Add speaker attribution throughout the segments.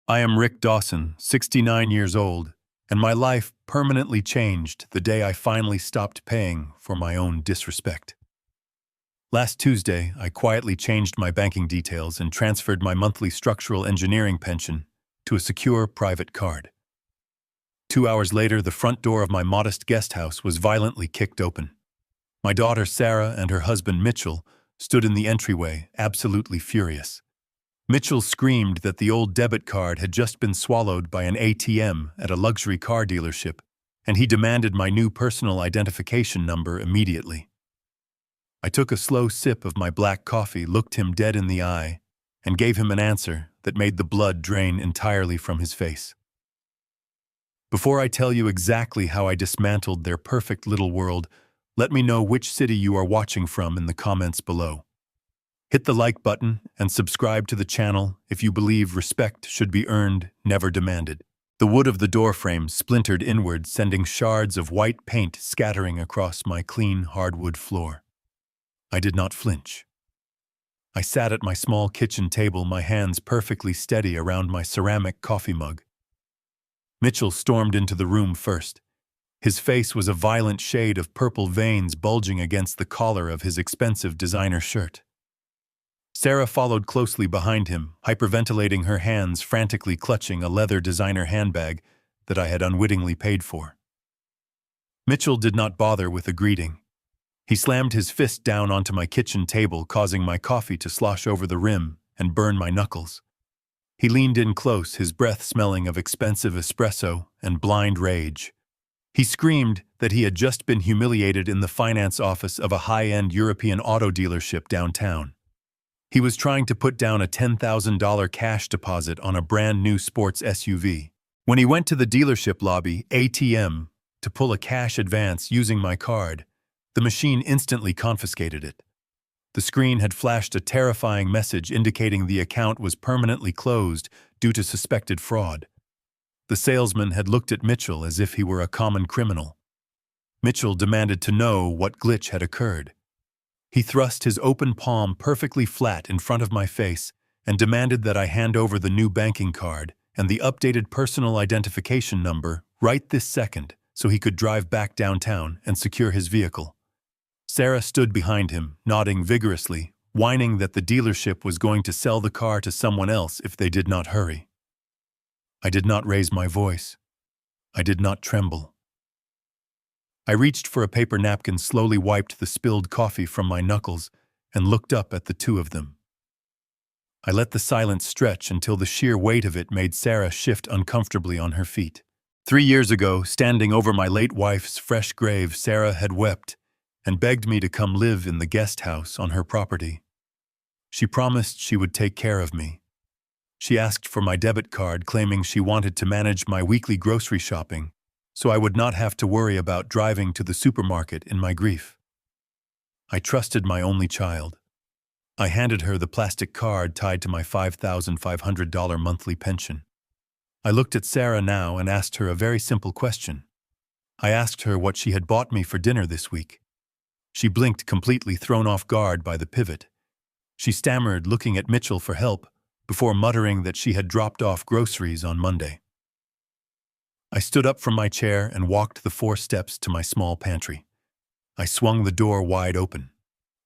Speaker 1: I am Rick Dawson, 69 years old, and my life permanently changed the day I finally stopped paying for my own disrespect. Last Tuesday, I quietly changed my banking details and transferred my monthly structural engineering pension to a secure private card. 2 hours later, the front door of my modest guest house was violently kicked open. My daughter Sarah and her husband Mitchell stood in the entryway, absolutely furious. Mitchell screamed that the old debit card had just been swallowed by an ATM at a luxury car dealership, and he demanded my new personal identification number immediately. I took a slow sip of my black coffee, looked him dead in the eye, and gave him an answer that made the blood drain entirely from his face. Before I tell you exactly how I dismantled their perfect little world, let me know which city you are watching from in the comments below. Hit the like button and subscribe to the channel if you believe respect should be earned, never demanded. The wood of the doorframe splintered inward, sending shards of white paint scattering across my clean hardwood floor. I did not flinch. I sat at my small kitchen table, my hands perfectly steady around my ceramic coffee mug. Mitchell stormed into the room first. His face was a violent shade of purple, veins bulging against the collar of his expensive designer shirt. Sarah followed closely behind him, hyperventilating, her hands frantically clutching a leather designer handbag that I had unwittingly paid for. Mitchell did not bother with a greeting. He slammed his fist down onto my kitchen table, causing my coffee to slosh over the rim and burn my knuckles. He leaned in close, his breath smelling of expensive espresso and blind rage. He screamed that he had just been humiliated in the finance office of a high-end European auto dealership downtown. He was trying to put down a $10,000 cash deposit on a brand new sports SUV. When he went to the dealership lobby, ATM, to pull a cash advance using my card, the machine instantly confiscated it. The screen had flashed a terrifying message indicating the account was permanently closed due to suspected fraud. The salesman had looked at Mitchell as if he were a common criminal. Mitchell demanded to know what glitch had occurred. He thrust his open palm perfectly flat in front of my face and demanded that I hand over the new banking card and the updated personal identification number right this second so he could drive back downtown and secure his vehicle. Sarah stood behind him, nodding vigorously, whining that the dealership was going to sell the car to someone else if they did not hurry. I did not raise my voice. I did not tremble. I reached for a paper napkin, slowly wiped the spilled coffee from my knuckles, and looked up at the two of them. I let the silence stretch until the sheer weight of it made Sarah shift uncomfortably on her feet. 3 years ago, standing over my late wife's fresh grave, Sarah had wept and begged me to come live in the guest house on her property. She promised she would take care of me. She asked for my debit card, claiming she wanted to manage my weekly grocery shopping, so I would not have to worry about driving to the supermarket in my grief. I trusted my only child. I handed her the plastic card tied to my $5,500 monthly pension. I looked at Sarah now and asked her a very simple question. I asked her what she had bought me for dinner this week. She blinked, completely thrown off guard by the pivot. She stammered, looking at Mitchell for help, before muttering that she had dropped off groceries on Monday. I stood up from my chair and walked the 4 steps to my small pantry. I swung the door wide open.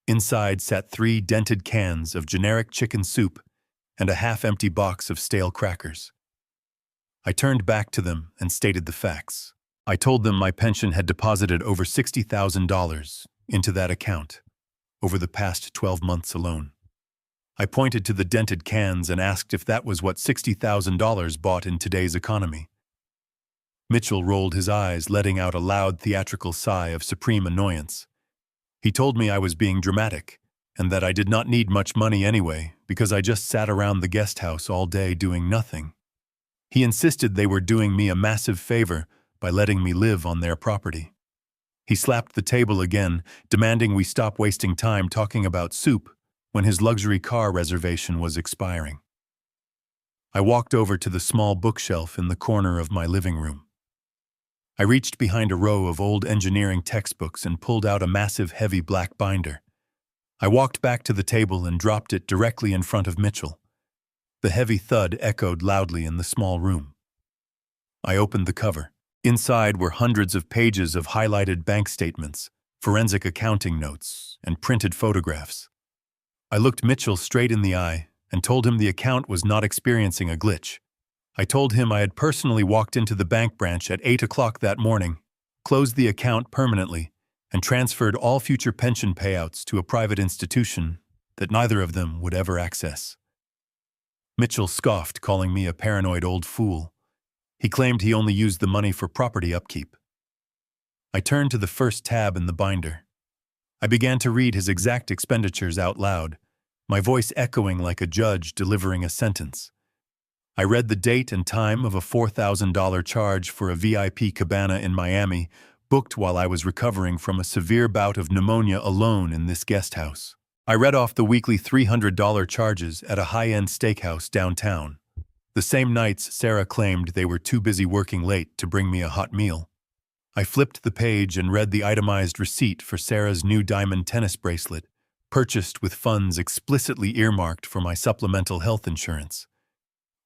Speaker 1: Inside sat 3 dented cans of generic chicken soup and a half-empty box of stale crackers. I turned back to them and stated the facts. I told them my pension had deposited over $60,000 into that account over the past 12 months alone. I pointed to the dented cans and asked if that was what $60,000 bought in today's economy. Mitchell rolled his eyes, letting out a loud theatrical sigh of supreme annoyance. He told me I was being dramatic, and that I did not need much money anyway, because I just sat around the guest house all day doing nothing. He insisted they were doing me a massive favor by letting me live on their property. He slapped the table again, demanding we stop wasting time talking about soup when his luxury car reservation was expiring. I walked over to the small bookshelf in the corner of my living room. I reached behind a row of old engineering textbooks and pulled out a massive, heavy black binder. I walked back to the table and dropped it directly in front of Mitchell. The heavy thud echoed loudly in the small room. I opened the cover. Inside were hundreds of pages of highlighted bank statements, forensic accounting notes, and printed photographs. I looked Mitchell straight in the eye and told him the account was not experiencing a glitch. I told him I had personally walked into the bank branch at 8 o'clock that morning, closed the account permanently, and transferred all future pension payouts to a private institution that neither of them would ever access. Mitchell scoffed, calling me a paranoid old fool. He claimed he only used the money for property upkeep. I turned to the first tab in the binder. I began to read his exact expenditures out loud, my voice echoing like a judge delivering a sentence. I read the date and time of a $4,000 charge for a VIP cabana in Miami, booked while I was recovering from a severe bout of pneumonia alone in this guest house. I read off the weekly $300 charges at a high-end steakhouse downtown. The same nights Sarah claimed they were too busy working late to bring me a hot meal. I flipped the page and read the itemized receipt for Sarah's new diamond tennis bracelet, purchased with funds explicitly earmarked for my supplemental health insurance.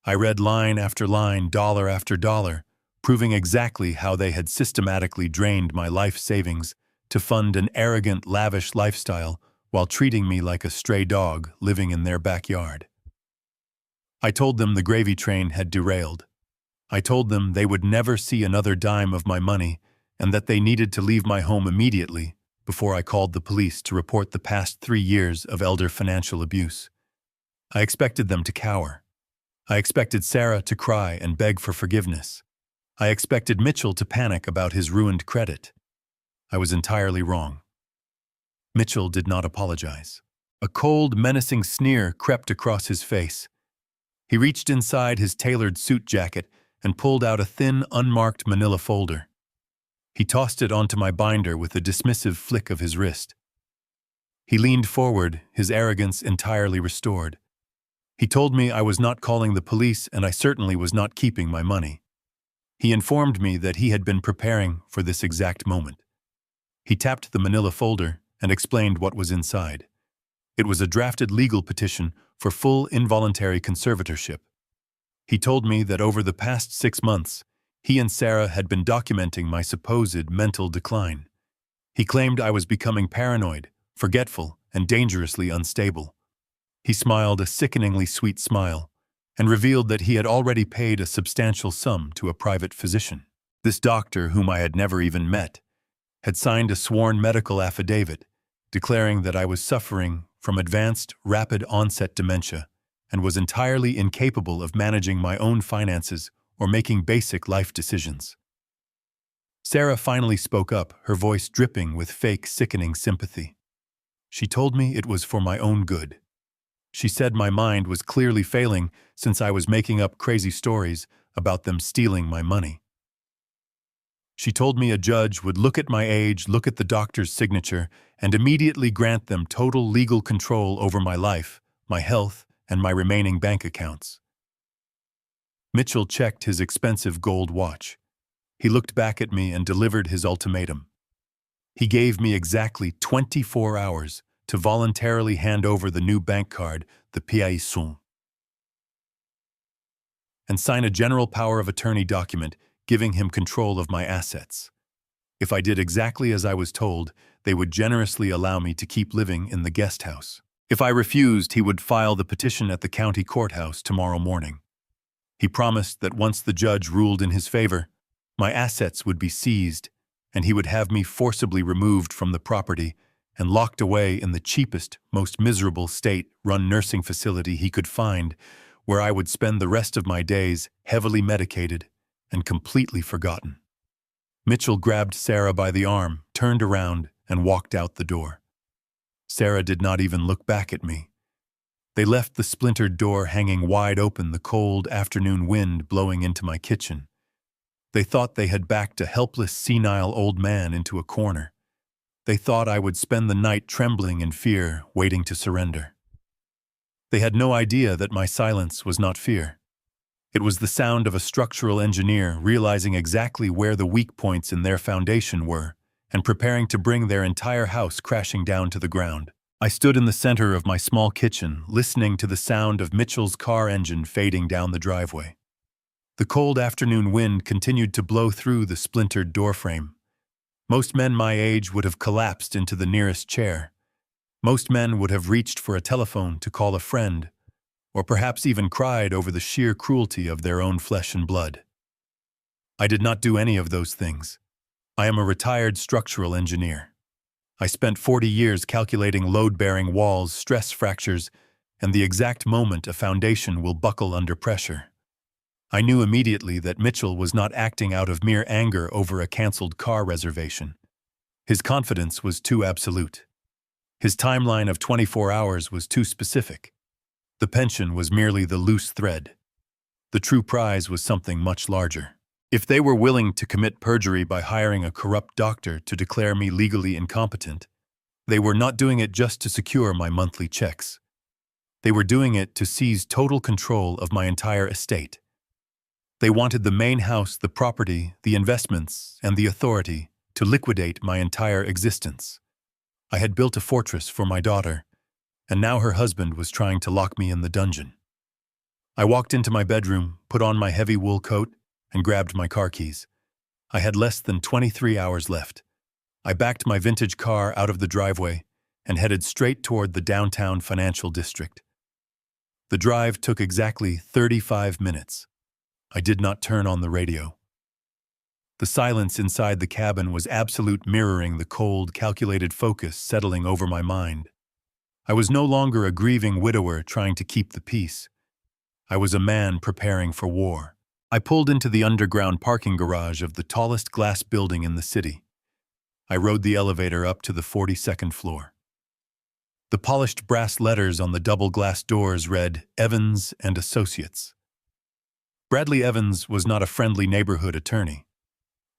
Speaker 1: I read line after line, dollar after dollar, proving exactly how they had systematically drained my life savings to fund an arrogant, lavish lifestyle while treating me like a stray dog living in their backyard. I told them the gravy train had derailed. I told them they would never see another dime of my money and that they needed to leave my home immediately before I called the police to report the past 3 years of elder financial abuse. I expected them to cower. I expected Sarah to cry and beg for forgiveness. I expected Mitchell to panic about his ruined credit. I was entirely wrong. Mitchell did not apologize. A cold, menacing sneer crept across his face. He reached inside his tailored suit jacket and pulled out a thin, unmarked manila folder. He tossed it onto my binder with a dismissive flick of his wrist. He leaned forward, his arrogance entirely restored. He told me I was not calling the police and I certainly was not keeping my money. He informed me that he had been preparing for this exact moment. He tapped the manila folder and explained what was inside. It was a drafted legal petition for full involuntary conservatorship. He told me that over the past 6 months, he and Sarah had been documenting my supposed mental decline. He claimed I was becoming paranoid, forgetful, and dangerously unstable. He smiled a sickeningly sweet smile and revealed that he had already paid a substantial sum to a private physician. This doctor, whom I had never even met, had signed a sworn medical affidavit declaring that I was suffering from advanced, rapid-onset dementia and was entirely incapable of managing my own finances or making basic life decisions. Sarah finally spoke up, her voice dripping with fake, sickening sympathy. She told me it was for my own good. She said my mind was clearly failing since I was making up crazy stories about them stealing my money. She told me a judge would look at my age, look at the doctor's signature, and immediately grant them total legal control over my life, my health, and my remaining bank accounts. Mitchell checked his expensive gold watch. He looked back at me and delivered his ultimatum. He gave me exactly 24 hours to voluntarily hand over the new bank card, the PAISON, and sign a general power of attorney document giving him control of my assets. If I did exactly as I was told, they would generously allow me to keep living in the guest house. If I refused, he would file the petition at the county courthouse tomorrow morning. He promised that once the judge ruled in his favor, my assets would be seized, and he would have me forcibly removed from the property and locked away in the cheapest, most miserable state-run nursing facility he could find, where I would spend the rest of my days heavily medicated and completely forgotten. Mitchell grabbed Sarah by the arm, turned around, and walked out the door. Sarah did not even look back at me. They left the splintered door hanging wide open, the cold afternoon wind blowing into my kitchen. They thought they had backed a helpless, senile old man into a corner. They thought I would spend the night trembling in fear, waiting to surrender. They had no idea that my silence was not fear. It was the sound of a structural engineer realizing exactly where the weak points in their foundation were and preparing to bring their entire house crashing down to the ground. I stood in the center of my small kitchen, listening to the sound of Mitchell's car engine fading down the driveway. The cold afternoon wind continued to blow through the splintered doorframe. Most men my age would have collapsed into the nearest chair. Most men would have reached for a telephone to call a friend, or perhaps even cried over the sheer cruelty of their own flesh and blood. I did not do any of those things. I am a retired structural engineer. I spent 40 years calculating load-bearing walls, stress fractures, and the exact moment a foundation will buckle under pressure. I knew immediately that Mitchell was not acting out of mere anger over a canceled car reservation. His confidence was too absolute. His timeline of 24 hours was too specific. The pension was merely the loose thread. The true prize was something much larger. If they were willing to commit perjury by hiring a corrupt doctor to declare me legally incompetent, they were not doing it just to secure my monthly checks. They were doing it to seize total control of my entire estate. They wanted the main house, the property, the investments, and the authority to liquidate my entire existence. I had built a fortress for my daughter, and now her husband was trying to lock me in the dungeon. I walked into my bedroom, put on my heavy wool coat, and grabbed my car keys. I had less than 23 hours left. I backed my vintage car out of the driveway and headed straight toward the downtown financial district. The drive took exactly 35 minutes. I did not turn on the radio. The silence inside the cabin was absolute, mirroring the cold, calculated focus settling over my mind. I was no longer a grieving widower trying to keep the peace. I was a man preparing for war. I pulled into the underground parking garage of the tallest glass building in the city. I rode the elevator up to the 42nd floor. The polished brass letters on the double glass doors read, "Evans and Associates." Bradley Evans was not a friendly neighborhood attorney.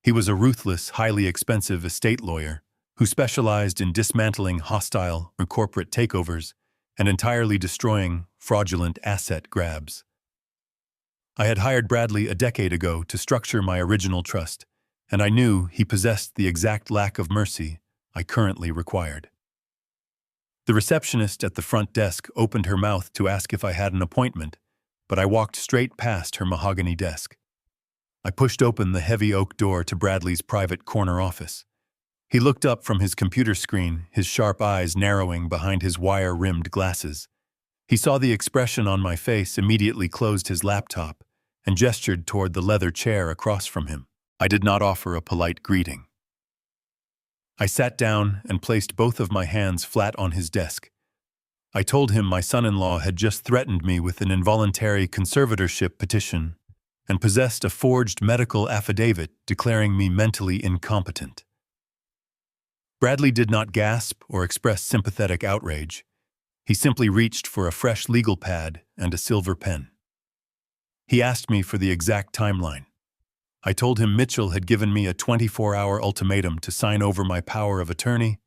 Speaker 1: He was a ruthless, highly expensive estate lawyer who specialized in dismantling hostile or corporate takeovers and entirely destroying fraudulent asset grabs. I had hired Bradley a decade ago to structure my original trust, and I knew he possessed the exact lack of mercy I currently required. The receptionist at the front desk opened her mouth to ask if I had an appointment, but I walked straight past her mahogany desk. I pushed open the heavy oak door to Bradley's private corner office. He looked up from his computer screen, his sharp eyes narrowing behind his wire-rimmed glasses. He saw the expression on my face, immediately closed his laptop, and gestured toward the leather chair across from him. I did not offer a polite greeting. I sat down and placed both of my hands flat on his desk. I told him my son-in-law had just threatened me with an involuntary conservatorship petition and possessed a forged medical affidavit declaring me mentally incompetent. Bradley did not gasp or express sympathetic outrage. He simply reached for a fresh legal pad and a silver pen. He asked me for the exact timeline. I told him Mitchell had given me a 24-hour ultimatum to sign over my power of attorney,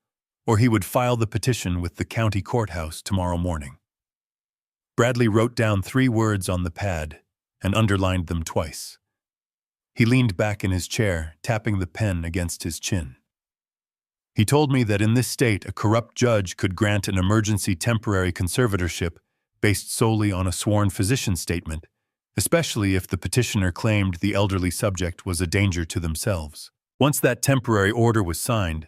Speaker 1: or he would file the petition with the county courthouse tomorrow morning. Bradley wrote down 3 words on the pad and underlined them twice. He leaned back in his chair, tapping the pen against his chin. He told me that in this state, a corrupt judge could grant an emergency temporary conservatorship based solely on a sworn physician's statement, especially if the petitioner claimed the elderly subject was a danger to themselves. Once that temporary order was signed,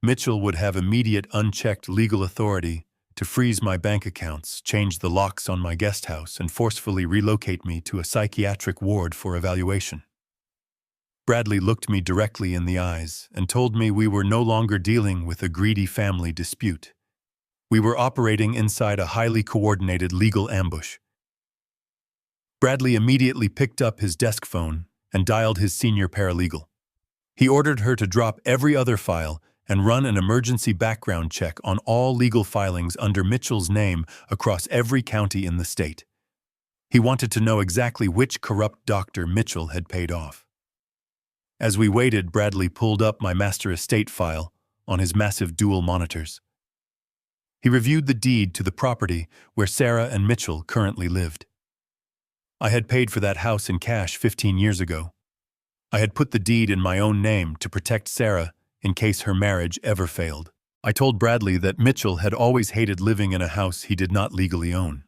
Speaker 1: Mitchell would have immediate unchecked legal authority to freeze my bank accounts, change the locks on my guest house, and forcefully relocate me to a psychiatric ward for evaluation. Bradley looked me directly in the eyes and told me we were no longer dealing with a greedy family dispute. We were operating inside a highly coordinated legal ambush. Bradley immediately picked up his desk phone and dialed his senior paralegal. He ordered her to drop every other file and run an emergency background check on all legal filings under Mitchell's name across every county in the state. He wanted to know exactly which corrupt doctor Mitchell had paid off. As we waited, Bradley pulled up my master estate file on his massive dual monitors. He reviewed the deed to the property where Sarah and Mitchell currently lived. I had paid for that house in cash 15 years ago. I had put the deed in my own name to protect Sarah in case her marriage ever failed. I told Bradley that Mitchell had always hated living in a house he did not legally own.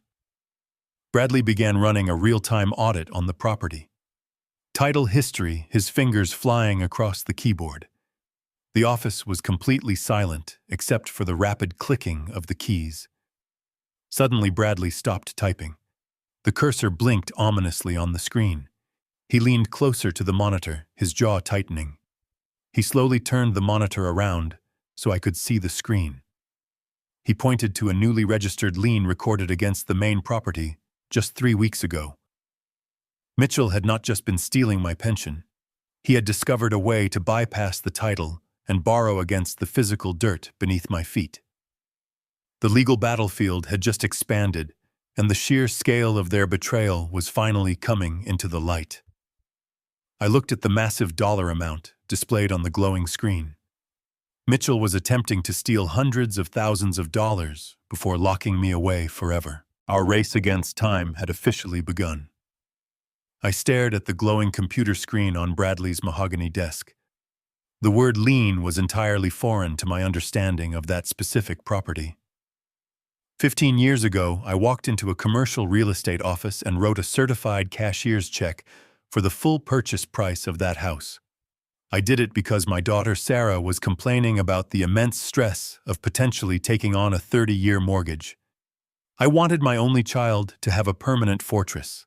Speaker 1: Bradley began running a real-time audit on the property. Title history, his fingers flying across the keyboard. The office was completely silent, except for the rapid clicking of the keys. Suddenly, Bradley stopped typing. The cursor blinked ominously on the screen. He leaned closer to the monitor, his jaw tightening. He slowly turned the monitor around so I could see the screen. He pointed to a newly registered lien recorded against the main property just 3 weeks ago. Mitchell had not just been stealing my pension. He had discovered a way to bypass the title and borrow against the physical dirt beneath my feet. The legal battlefield had just expanded, and the sheer scale of their betrayal was finally coming into the light. I looked at the massive dollar amount displayed on the glowing screen. Mitchell was attempting to steal hundreds of thousands of dollars before locking me away forever. Our race against time had officially begun. I stared at the glowing computer screen on Bradley's mahogany desk. The word lien was entirely foreign to my understanding of that specific property. 15 years ago, I walked into a commercial real estate office and wrote a certified cashier's check for the full purchase price of that house. I did it because my daughter Sarah was complaining about the immense stress of potentially taking on a 30-year mortgage. I wanted my only child to have a permanent fortress.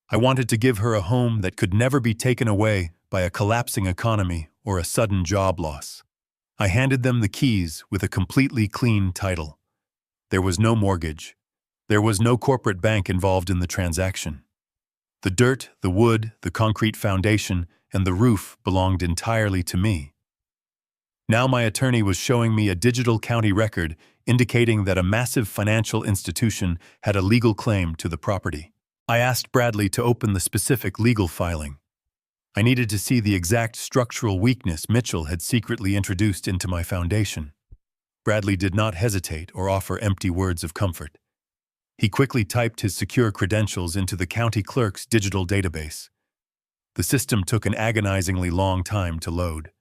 Speaker 1: I wanted to give her a home that could never be taken away by a collapsing economy or a sudden job loss. I handed them the keys with a completely clean title. There was no mortgage. There was no corporate bank involved in the transaction. The dirt, the wood, the concrete foundation, and the roof belonged entirely to me. Now my attorney was showing me a digital county record indicating that a massive financial institution had a legal claim to the property. I asked Bradley to open the specific legal filing. I needed to see the exact structural weakness Mitchell had secretly introduced into my foundation. Bradley did not hesitate or offer empty words of comfort. He quickly typed his secure credentials into the county clerk's digital database. The system took an agonizingly long time to load.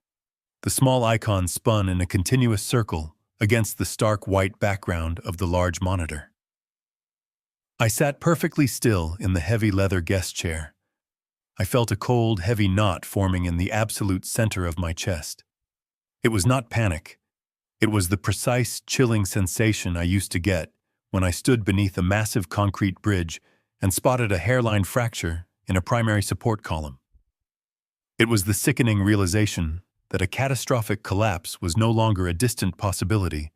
Speaker 1: The small icon spun in a continuous circle against the stark white background of the large monitor. I sat perfectly still in the heavy leather guest chair. I felt a cold, heavy knot forming in the absolute center of my chest. It was not panic. It was the precise, chilling sensation I used to get when I stood beneath a massive concrete bridge and spotted a hairline fracture in a primary support column. It was the sickening realization that a catastrophic collapse was no longer a distant possibility,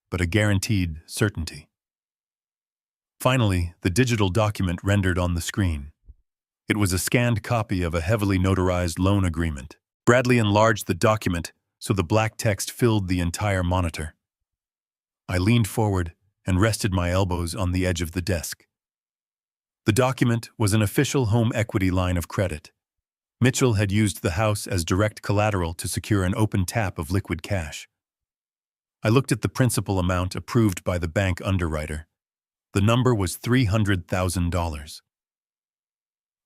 Speaker 1: but a guaranteed certainty. Finally, the digital document rendered on the screen. It was a scanned copy of a heavily notarized loan agreement. Bradley enlarged the document so the black text filled the entire monitor. I leaned forward and rested my elbows on the edge of the desk. The document was an official home equity line of credit. Mitchell had used the house as direct collateral to secure an open tap of liquid cash. I looked at the principal amount approved by the bank underwriter. The number was $300,000.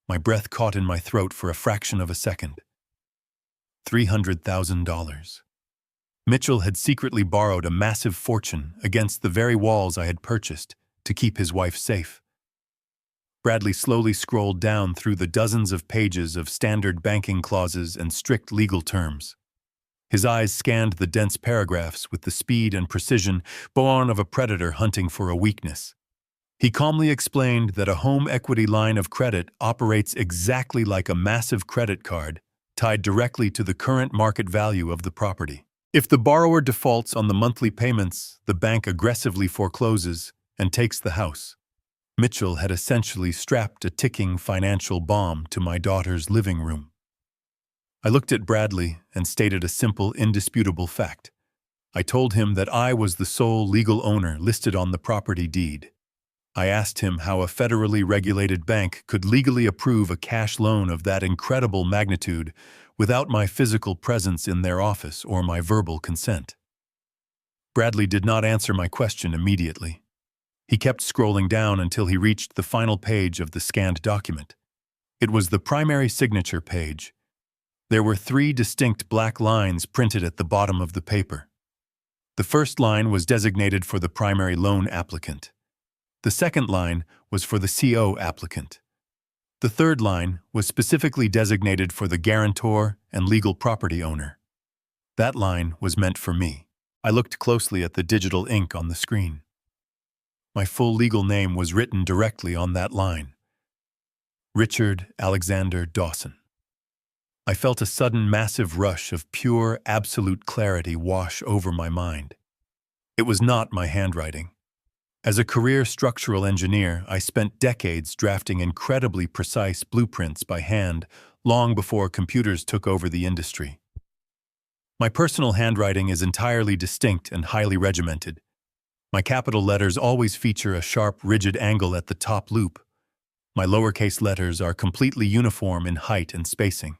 Speaker 1: My breath caught in my throat for a fraction of a second. $300,000. Mitchell had secretly borrowed a massive fortune against the very walls I had purchased to keep his wife safe. Bradley slowly scrolled down through the dozens of pages of standard banking clauses and strict legal terms. His eyes scanned the dense paragraphs with the speed and precision born of a predator hunting for a weakness. He calmly explained that a home equity line of credit operates exactly like a massive credit card, tied directly to the current market value of the property. If the borrower defaults on the monthly payments, the bank aggressively forecloses and takes the house. Mitchell had essentially strapped a ticking financial bomb to my daughter's living room. I looked at Bradley and stated a simple, indisputable fact. I told him that I was the sole legal owner listed on the property deed. I asked him how a federally regulated bank could legally approve a cash loan of that incredible magnitude without my physical presence in their office or my verbal consent. Bradley did not answer my question immediately. He kept scrolling down until he reached the final page of the scanned document. It was the primary signature page. There were 3 distinct black lines printed at the bottom of the paper. The first line was designated for the primary loan applicant. The second line was for the CO applicant. The third line was specifically designated for the guarantor and legal property owner. That line was meant for me. I looked closely at the digital ink on the screen. My full legal name was written directly on that line. Richard Alexander Dawson. I felt a sudden massive rush of pure, absolute clarity wash over my mind. It was not my handwriting. As a career structural engineer, I spent decades drafting incredibly precise blueprints by hand, long before computers took over the industry. My personal handwriting is entirely distinct and highly regimented. My capital letters always feature a sharp, rigid angle at the top loop. My lowercase letters are completely uniform in height and spacing.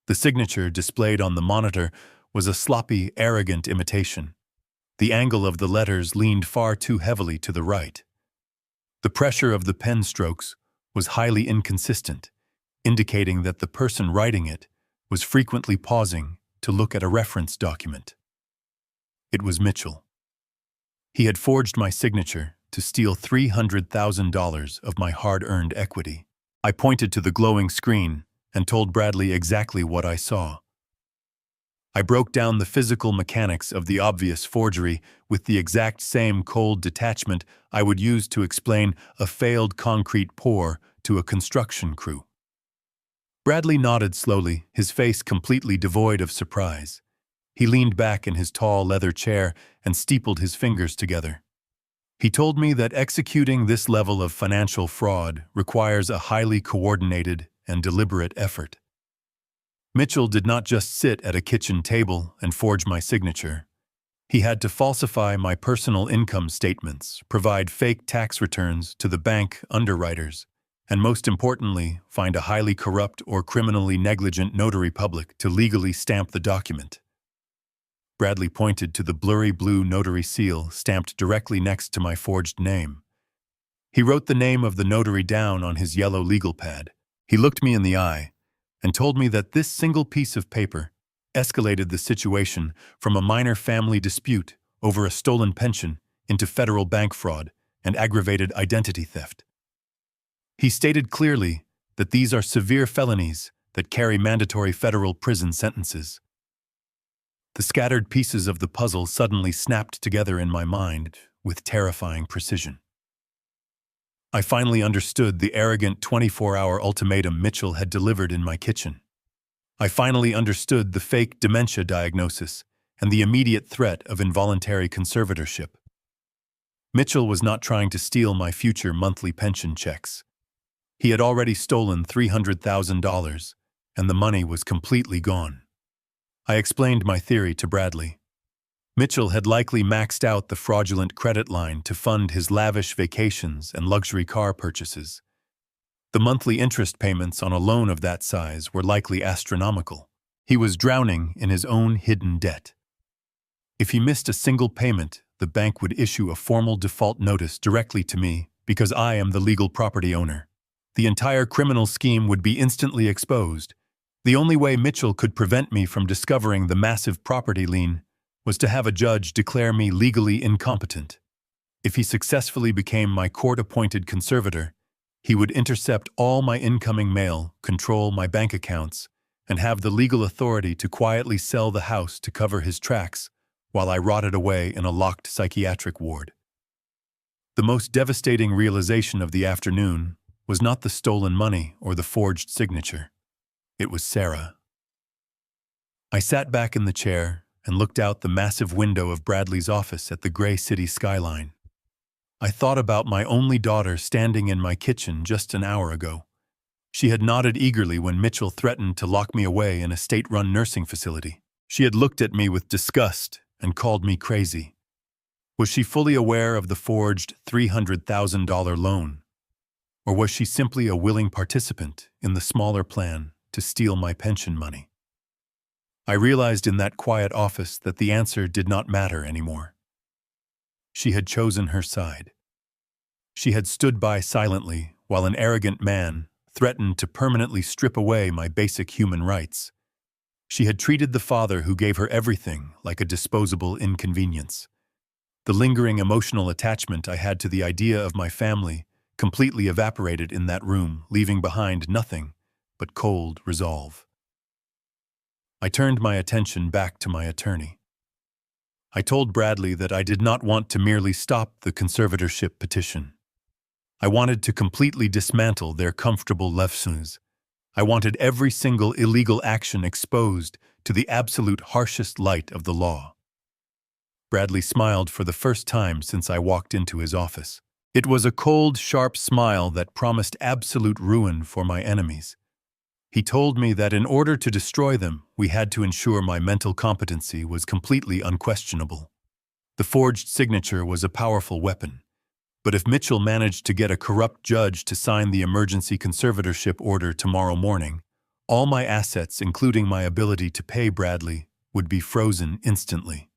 Speaker 1: The signature displayed on the monitor was a sloppy, arrogant imitation. The angle of the letters leaned far too heavily to the right. The pressure of the pen strokes was highly inconsistent, indicating that the person writing it was frequently pausing to look at a reference document. It was Mitchell. He had forged my signature to steal $300,000 of my hard-earned equity. I pointed to the glowing screen and told Bradley exactly what I saw. I broke down the physical mechanics of the obvious forgery with the exact same cold detachment I would use to explain a failed concrete pour to a construction crew. Bradley nodded slowly, his face completely devoid of surprise. He leaned back in his tall leather chair and steepled his fingers together. He told me that executing this level of financial fraud requires a highly coordinated and deliberate effort. Mitchell did not just sit at a kitchen table and forge my signature. He had to falsify my personal income statements, provide fake tax returns to the bank underwriters, and most importantly, find a highly corrupt or criminally negligent notary public to legally stamp the document. Bradley pointed to the blurry blue notary seal stamped directly next to my forged name. He wrote the name of the notary down on his yellow legal pad. He looked me in the eye and told me that this single piece of paper escalated the situation from a minor family dispute over a stolen pension into federal bank fraud and aggravated identity theft. He stated clearly that these are severe felonies that carry mandatory federal prison sentences. The scattered pieces of the puzzle suddenly snapped together in my mind with terrifying precision. I finally understood the arrogant 24-hour ultimatum Mitchell had delivered in my kitchen. I finally understood the fake dementia diagnosis and the immediate threat of involuntary conservatorship. Mitchell was not trying to steal my future monthly pension checks. He had already stolen $300,000, and the money was completely gone. I explained my theory to Bradley. Mitchell had likely maxed out the fraudulent credit line to fund his lavish vacations and luxury car purchases. The monthly interest payments on a loan of that size were likely astronomical. He was drowning in his own hidden debt. If he missed a single payment, the bank would issue a formal default notice directly to me because I am the legal property owner. The entire criminal scheme would be instantly exposed. The only way Mitchell could prevent me from discovering the massive property lien was to have a judge declare me legally incompetent. If he successfully became my court-appointed conservator, he would intercept all my incoming mail, control my bank accounts, and have the legal authority to quietly sell the house to cover his tracks while I rotted away in a locked psychiatric ward. The most devastating realization of the afternoon was not the stolen money or the forged signature. It was Sarah. I sat back in the chair and looked out the massive window of Bradley's office at the gray city skyline. I thought about my only daughter standing in my kitchen just an hour ago. She had nodded eagerly when Mitchell threatened to lock me away in a state-run nursing facility. She had looked at me with disgust and called me crazy. Was she fully aware of the forged $300,000 loan? Or was she simply a willing participant in the smaller plan to steal my pension money? I realized in that quiet office that the answer did not matter anymore. She had chosen her side. She had stood by silently while an arrogant man threatened to permanently strip away my basic human rights. She had treated the father who gave her everything like a disposable inconvenience. The lingering emotional attachment I had to the idea of my family completely evaporated in that room, leaving behind nothing but cold resolve. I turned my attention back to my attorney. I told Bradley that I did not want to merely stop the conservatorship petition. I wanted to completely dismantle their comfortable lefsons. I wanted every single illegal action exposed to the absolute harshest light of the law. Bradley smiled for the first time since I walked into his office. It was a cold, sharp smile that promised absolute ruin for my enemies. He told me that in order to destroy them, we had to ensure my mental competency was completely unquestionable. The forged signature was a powerful weapon. But if Mitchell managed to get a corrupt judge to sign the emergency conservatorship order tomorrow morning, all my assets, including my ability to pay Bradley, would be frozen instantly.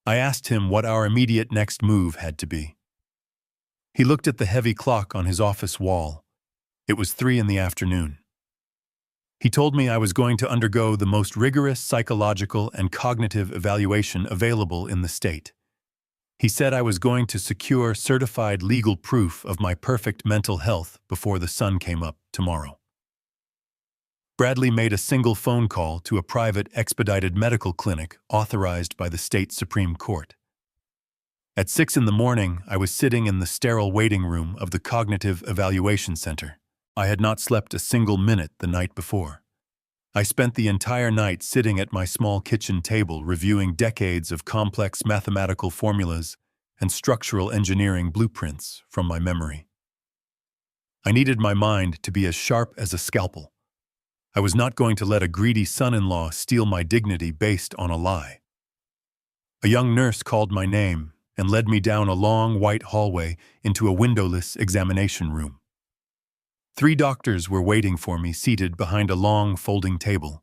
Speaker 1: I asked him what our immediate next move had to be. He looked at the heavy clock on his office wall. It was 3 p.m. He told me I was going to undergo the most rigorous psychological and cognitive evaluation available in the state. He said I was going to secure certified legal proof of my perfect mental health before the sun came up tomorrow. Bradley made a single phone call to a private expedited medical clinic authorized by the state Supreme Court. At 6 a.m, I was sitting in the sterile waiting room of the Cognitive Evaluation Center. I had not slept a single minute the night before. I spent the entire night sitting at my small kitchen table reviewing decades of complex mathematical formulas and structural engineering blueprints from my memory. I needed my mind to be as sharp as a scalpel. I was not going to let a greedy son-in-law steal my dignity based on a lie. A young nurse called my name and led me down a long white hallway into a windowless examination room. 3 doctors were waiting for me seated behind a long folding table.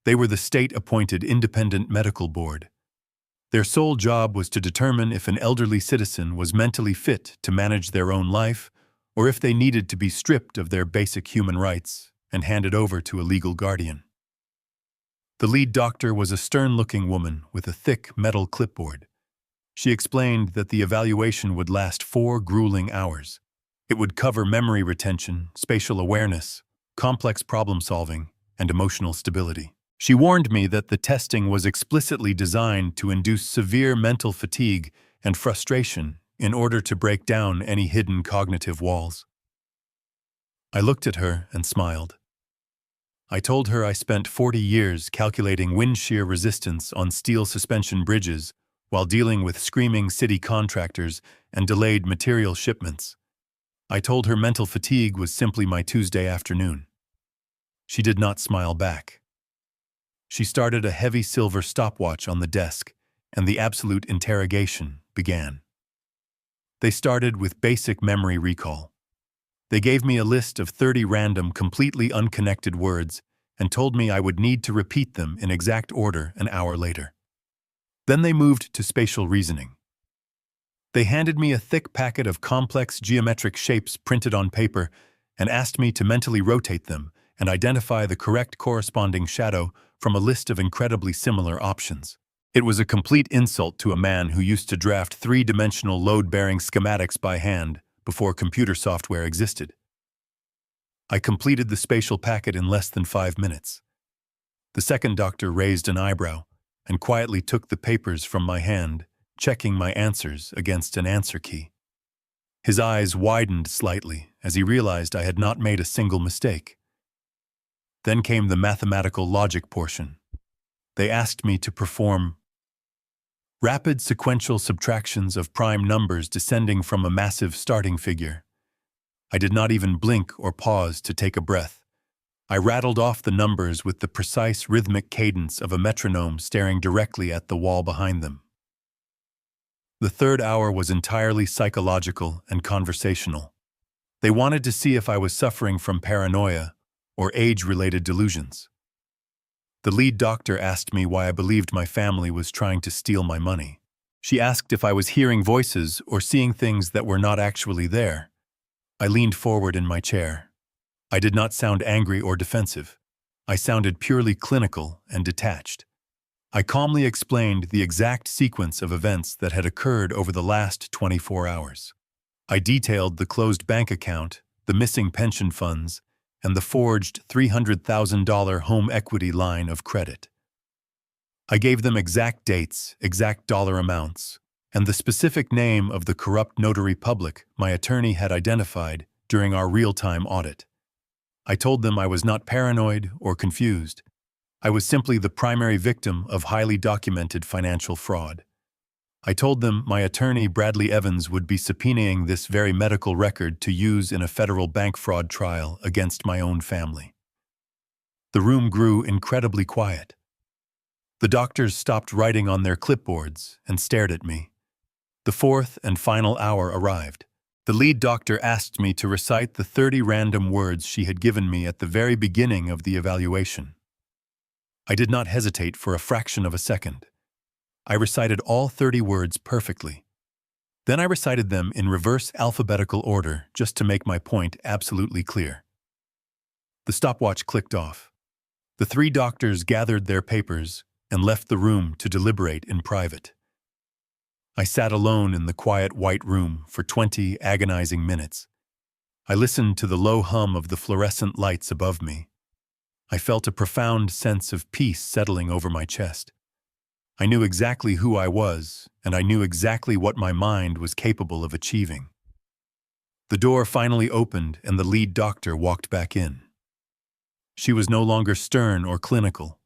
Speaker 1: They were the state-appointed independent medical board. Their sole job was to determine if an elderly citizen was mentally fit to manage their own life or if they needed to be stripped of their basic human rights and handed over to a legal guardian. The lead doctor was a stern-looking woman with a thick metal clipboard. She explained that the evaluation would last 4 grueling hours. It would cover memory retention, spatial awareness, complex problem-solving, and emotional stability. She warned me that the testing was explicitly designed to induce severe mental fatigue and frustration in order to break down any hidden cognitive walls. I looked at her and smiled. I told her I spent 40 years calculating wind shear resistance on steel suspension bridges while dealing with screaming city contractors and delayed material shipments. I told her mental fatigue was simply my Tuesday afternoon. She did not smile back. She started a heavy silver stopwatch on the desk, and the absolute interrogation began. They started with basic memory recall. They gave me a list of 30 random, completely unconnected words and told me I would need to repeat them in exact order an hour later. Then they moved to spatial reasoning. They handed me a thick packet of complex geometric shapes printed on paper and asked me to mentally rotate them and identify the correct corresponding shadow from a list of incredibly similar options. It was a complete insult to a man who used to draft 3-dimensional load-bearing schematics by hand before computer software existed. I completed the spatial packet in less than 5 minutes. The second doctor raised an eyebrow and quietly took the papers from my hand, checking my answers against an answer key. His eyes widened slightly as he realized I had not made a single mistake. Then came the mathematical logic portion. They asked me to perform rapid sequential subtractions of prime numbers descending from a massive starting figure. I did not even blink or pause to take a breath. I rattled off the numbers with the precise rhythmic cadence of a metronome staring directly at the wall behind them. The third hour was entirely psychological and conversational. They wanted to see if I was suffering from paranoia or age-related delusions. The lead doctor asked me why I believed my family was trying to steal my money. She asked if I was hearing voices or seeing things that were not actually there. I leaned forward in my chair. I did not sound angry or defensive. I sounded purely clinical and detached. I calmly explained the exact sequence of events that had occurred over the last 24 hours. I detailed the closed bank account, the missing pension funds, and the forged $300,000 home equity line of credit. I gave them exact dates, exact dollar amounts, and the specific name of the corrupt notary public my attorney had identified during our real-time audit. I told them I was not paranoid or confused. I was simply the primary victim of highly documented financial fraud. I told them my attorney, Bradley Evans, would be subpoenaing this very medical record to use in a federal bank fraud trial against my own family. The room grew incredibly quiet. The doctors stopped writing on their clipboards and stared at me. The fourth and final hour arrived. The lead doctor asked me to recite the 30 random words she had given me at the very beginning of the evaluation. I did not hesitate for a fraction of a second. I recited all 30 words perfectly. Then I recited them in reverse alphabetical order just to make my point absolutely clear. The stopwatch clicked off. The three doctors gathered their papers and left the room to deliberate in private. I sat alone in the quiet white room for 20 agonizing minutes. I listened to the low hum of the fluorescent lights above me. I felt a profound sense of peace settling over my chest. I knew exactly who I was, and I knew exactly what my mind was capable of achieving. The door finally opened and the lead doctor walked back in. She was no longer stern or clinical.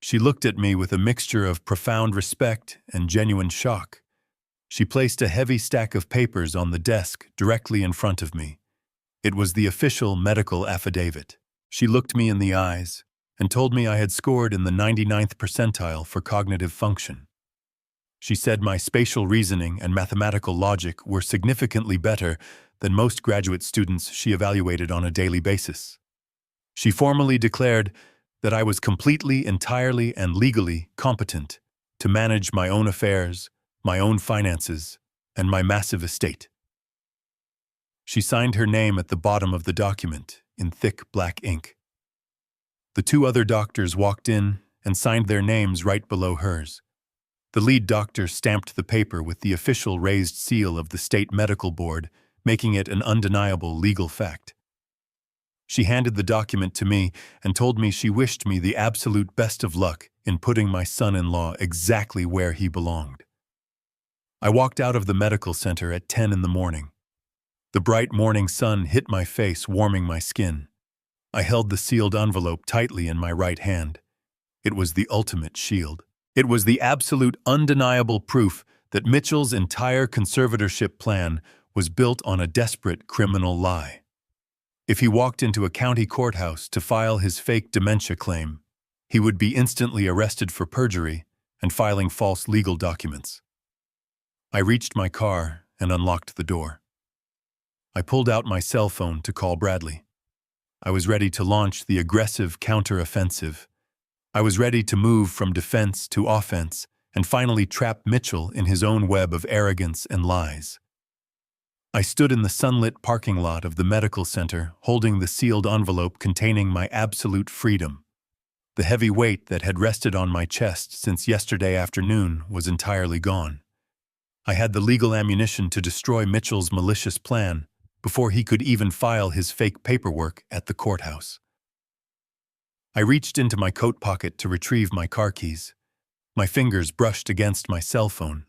Speaker 1: She looked at me with a mixture of profound respect and genuine shock. She placed a heavy stack of papers on the desk directly in front of me. It was the official medical affidavit. She looked me in the eyes and told me I had scored in the 99th percentile for cognitive function. She said my spatial reasoning and mathematical logic were significantly better than most graduate students she evaluated on a daily basis. She formally declared that I was completely, entirely, and legally competent to manage my own affairs, my own finances, and my massive estate. She signed her name at the bottom of the document in thick black ink. The two other doctors walked in and signed their names right below hers. The lead doctor stamped the paper with the official raised seal of the state medical board, making it an undeniable legal fact. She handed the document to me and told me she wished me the absolute best of luck in putting my son-in-law exactly where he belonged. I walked out of the medical center at 10 in the morning. The bright morning sun hit my face, warming my skin. I held the sealed envelope tightly in my right hand. It was the ultimate shield. It was the absolute undeniable proof that Mitchell's entire conservatorship plan was built on a desperate criminal lie. If he walked into a county courthouse to file his fake dementia claim, he would be instantly arrested for perjury and filing false legal documents. I reached my car and unlocked the door. I pulled out my cell phone to call Bradley. I was ready to launch the aggressive counter-offensive. I was ready to move from defense to offense and finally trap Mitchell in his own web of arrogance and lies. I stood in the sunlit parking lot of the medical center, holding the sealed envelope containing my absolute freedom. The heavy weight that had rested on my chest since yesterday afternoon was entirely gone. I had the legal ammunition to destroy Mitchell's malicious plan before he could even file his fake paperwork at the courthouse. I reached into my coat pocket to retrieve my car keys. My fingers brushed against my cell phone.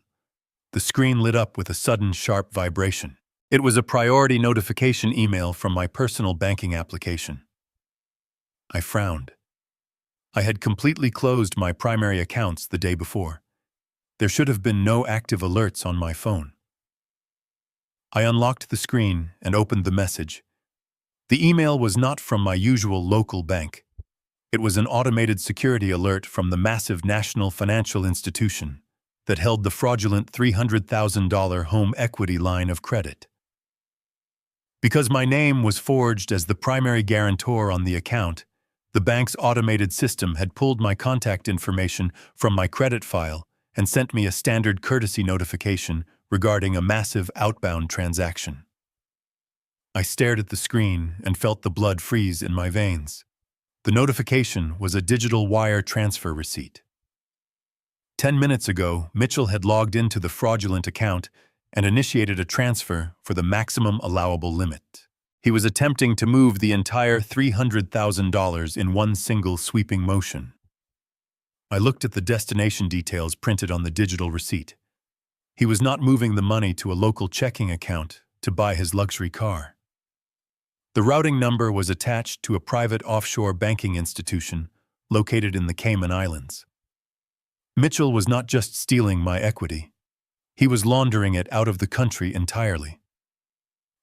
Speaker 1: The screen lit up with a sudden sharp vibration. It was a priority notification email from my personal banking application. I frowned. I had completely closed my primary accounts the day before. There should have been no active alerts on my phone. I unlocked the screen and opened the message. The email was not from my usual local bank. It was an automated security alert from the massive national financial institution that held the fraudulent $300,000 home equity line of credit. Because my name was forged as the primary guarantor on the account, the bank's automated system had pulled my contact information from my credit file and sent me a standard courtesy notification regarding a massive outbound transaction. I stared at the screen and felt the blood freeze in my veins. The notification was a digital wire transfer receipt. 10 minutes ago, Mitchell had logged into the fraudulent account and initiated a transfer for the maximum allowable limit. He was attempting to move the entire $300,000 in one single sweeping motion. I looked at the destination details printed on the digital receipt. He was not moving the money to a local checking account to buy his luxury car. The routing number was attached to a private offshore banking institution located in the Cayman Islands. Mitchell was not just stealing my equity. He was laundering it out of the country entirely.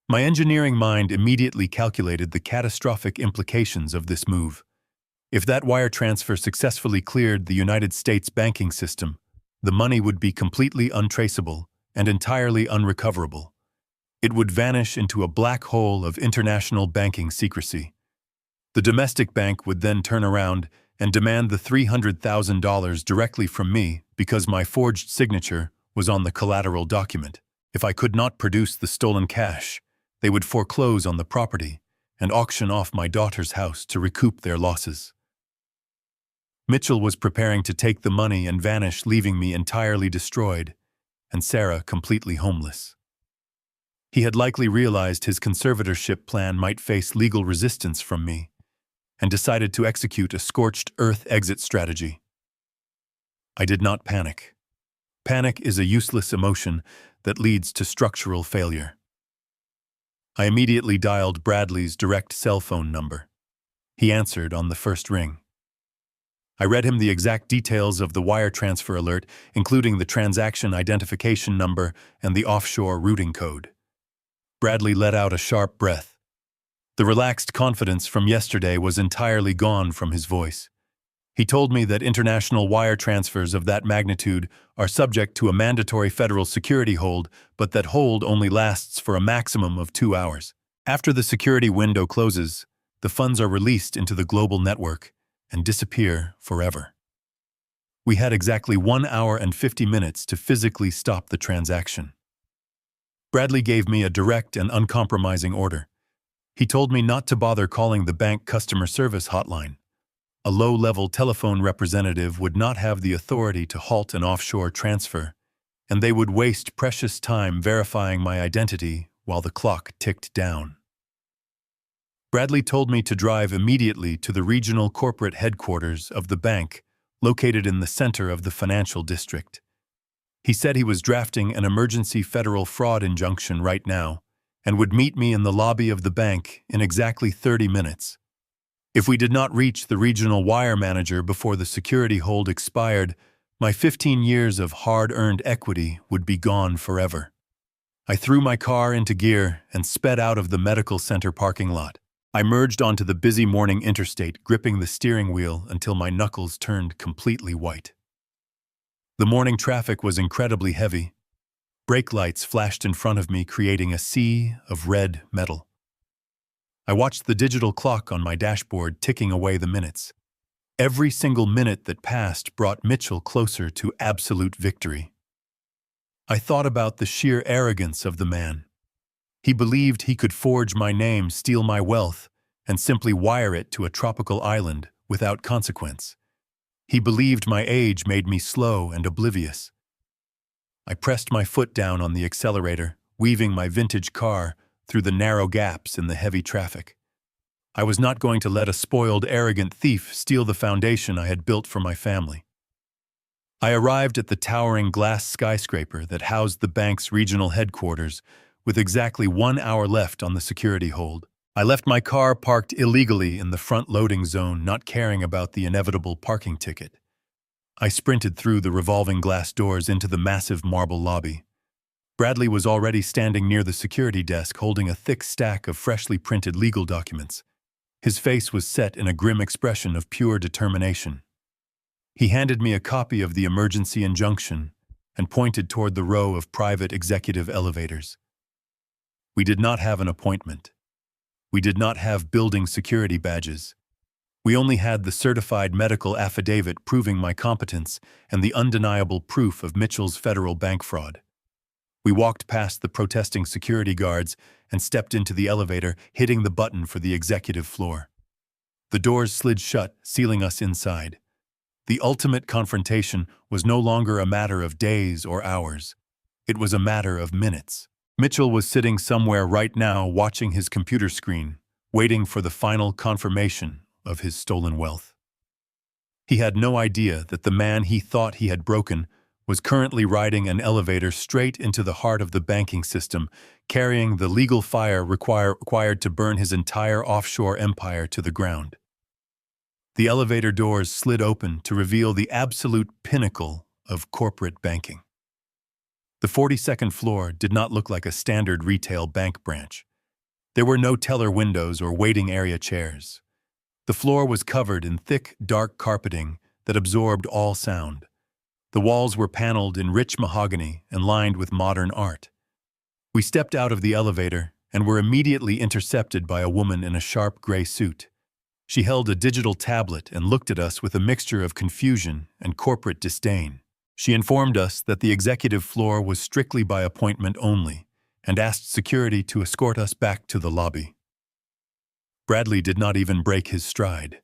Speaker 1: My engineering mind immediately calculated the catastrophic implications of this move. If that wire transfer successfully cleared the United States banking system, the money would be completely untraceable and entirely unrecoverable. It would vanish into a black hole of international banking secrecy. The domestic bank would then turn around and demand the $300,000 directly from me because my forged signature was on the collateral document. If I could not produce the stolen cash, they would foreclose on the property and auction off my daughter's house to recoup their losses. Mitchell was preparing to take the money and vanish, leaving me entirely destroyed and Sarah completely homeless. He had likely realized his conservatorship plan might face legal resistance from me and decided to execute a scorched earth exit strategy. I did not panic. Panic is a useless emotion that leads to structural failure. I immediately dialed Bradley's direct cell phone number. He answered on the first ring. I read him the exact details of the wire transfer alert, including the transaction identification number and the offshore routing code. Bradley let out a sharp breath. The relaxed confidence from yesterday was entirely gone from his voice. He told me that international wire transfers of that magnitude are subject to a mandatory federal security hold, but that hold only lasts for a maximum of 2 hours. After the security window closes, the funds are released into the global network and disappear forever. We had exactly 1 hour and 50 minutes to physically stop the transaction. Bradley gave me a direct and uncompromising order. He told me not to bother calling the bank customer service hotline. A low-level telephone representative would not have the authority to halt an offshore transfer, and they would waste precious time verifying my identity while the clock ticked down. Bradley told me to drive immediately to the regional corporate headquarters of the bank, located in the center of the financial district. He said he was drafting an emergency federal fraud injunction right now and would meet me in the lobby of the bank in exactly 30 minutes. If we did not reach the regional wire manager before the security hold expired, my 15 years of hard-earned equity would be gone forever. I threw my car into gear and sped out of the medical center parking lot. I merged onto the busy morning interstate, gripping the steering wheel until my knuckles turned completely white. The morning traffic was incredibly heavy. Brake lights flashed in front of me, creating a sea of red metal. I watched the digital clock on my dashboard ticking away the minutes. Every single minute that passed brought Mitchell closer to absolute victory. I thought about the sheer arrogance of the man. He believed he could forge my name, steal my wealth, and simply wire it to a tropical island without consequence. He believed my age made me slow and oblivious. I pressed my foot down on the accelerator, weaving my vintage car through the narrow gaps in the heavy traffic. I was not going to let a spoiled, arrogant thief steal the foundation I had built for my family. I arrived at the towering glass skyscraper that housed the bank's regional headquarters, with exactly 1 hour left on the security hold. I left my car parked illegally in the front loading zone, not caring about the inevitable parking ticket. I sprinted through the revolving glass doors into the massive marble lobby. Bradley was already standing near the security desk, holding a thick stack of freshly printed legal documents. His face was set in a grim expression of pure determination. He handed me a copy of the emergency injunction and pointed toward the row of private executive elevators. We did not have an appointment. We did not have building security badges. We only had the certified medical affidavit proving my competence and the undeniable proof of Mitchell's federal bank fraud. We walked past the protesting security guards and stepped into the elevator, hitting the button for the executive floor. The doors slid shut, sealing us inside. The ultimate confrontation was no longer a matter of days or hours. It was a matter of minutes. Mitchell was sitting somewhere right now watching his computer screen, waiting for the final confirmation of his stolen wealth. He had no idea that the man he thought he had broken was currently riding an elevator straight into the heart of the banking system, carrying the legal fire required to burn his entire offshore empire to the ground. The elevator doors slid open to reveal the absolute pinnacle of corporate banking. The 42nd floor did not look like a standard retail bank branch. There were no teller windows or waiting area chairs. The floor was covered in thick, dark carpeting that absorbed all sound. The walls were paneled in rich mahogany and lined with modern art. We stepped out of the elevator and were immediately intercepted by a woman in a sharp gray suit. She held a digital tablet and looked at us with a mixture of confusion and corporate disdain. She informed us that the executive floor was strictly by appointment only and asked security to escort us back to the lobby. Bradley did not even break his stride.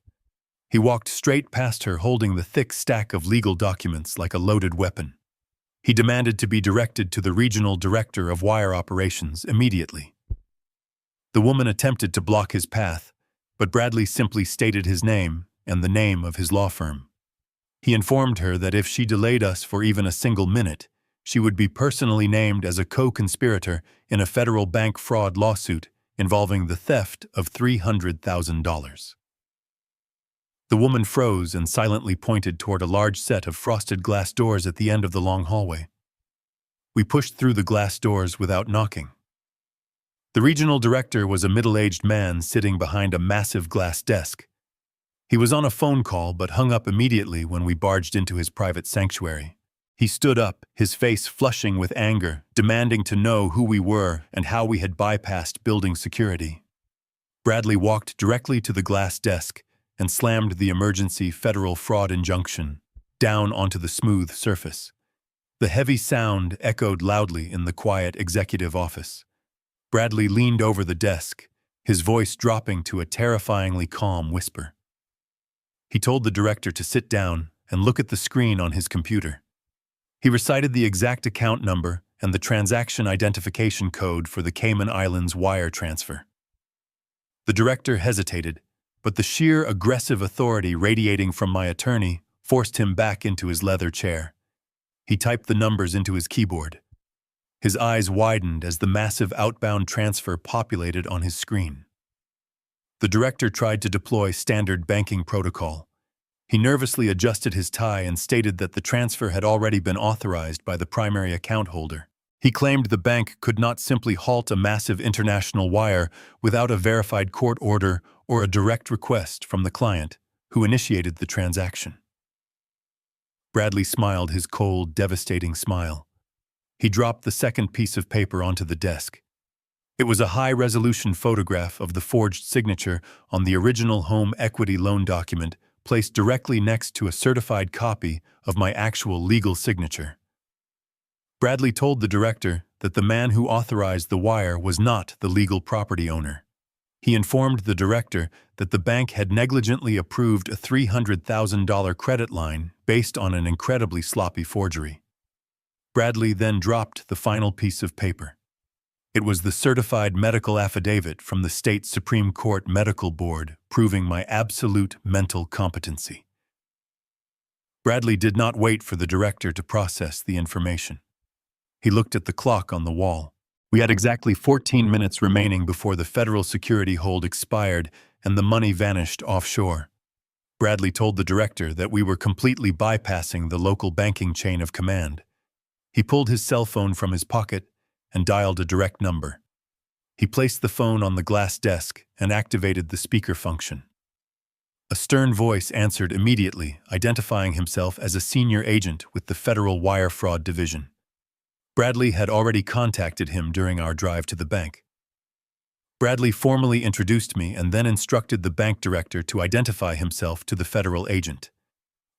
Speaker 1: He walked straight past her holding the thick stack of legal documents like a loaded weapon. He demanded to be directed to the regional director of wire operations immediately. The woman attempted to block his path, but Bradley simply stated his name and the name of his law firm. He informed her that if she delayed us for even a single minute, she would be personally named as a co-conspirator in a federal bank fraud lawsuit involving the theft of $300,000. The woman froze and silently pointed toward a large set of frosted glass doors at the end of the long hallway. We pushed through the glass doors without knocking. The regional director was a middle-aged man sitting behind a massive glass desk. He was on a phone call but hung up immediately when we barged into his private sanctuary. He stood up, his face flushing with anger, demanding to know who we were and how we had bypassed building security. Bradley walked directly to the glass desk and slammed the emergency federal fraud injunction down onto the smooth surface. The heavy sound echoed loudly in the quiet executive office. Bradley leaned over the desk, his voice dropping to a terrifyingly calm whisper. He told the director to sit down and look at the screen on his computer. He recited the exact account number and the transaction identification code for the Cayman Islands wire transfer. The director hesitated, but the sheer aggressive authority radiating from my attorney forced him back into his leather chair. He typed the numbers into his keyboard. His eyes widened as the massive outbound transfer populated on his screen. The director tried to deploy standard banking protocol. He nervously adjusted his tie and stated that the transfer had already been authorized by the primary account holder. He claimed the bank could not simply halt a massive international wire without a verified court order or a direct request from the client, who initiated the transaction. Bradley smiled his cold, devastating smile. He dropped the second piece of paper onto the desk. It was a high-resolution photograph of the forged signature on the original home equity loan document placed directly next to a certified copy of my actual legal signature. Bradley told the director that the man who authorized the wire was not the legal property owner. He informed the director that the bank had negligently approved a $300,000 credit line based on an incredibly sloppy forgery. Bradley then dropped the final piece of paper. It was the certified medical affidavit from the state Supreme Court Medical Board proving my absolute mental competency. Bradley did not wait for the director to process the information. He looked at the clock on the wall. We had exactly 14 minutes remaining before the federal security hold expired and the money vanished offshore. Bradley told the director that we were completely bypassing the local banking chain of command. He pulled his cell phone from his pocket and dialed a direct number. He placed the phone on the glass desk and activated the speaker function. A stern voice answered immediately, identifying himself as a senior agent with the Federal Wire Fraud Division. Bradley had already contacted him during our drive to the bank. Bradley formally introduced me and then instructed the bank director to identify himself to the federal agent.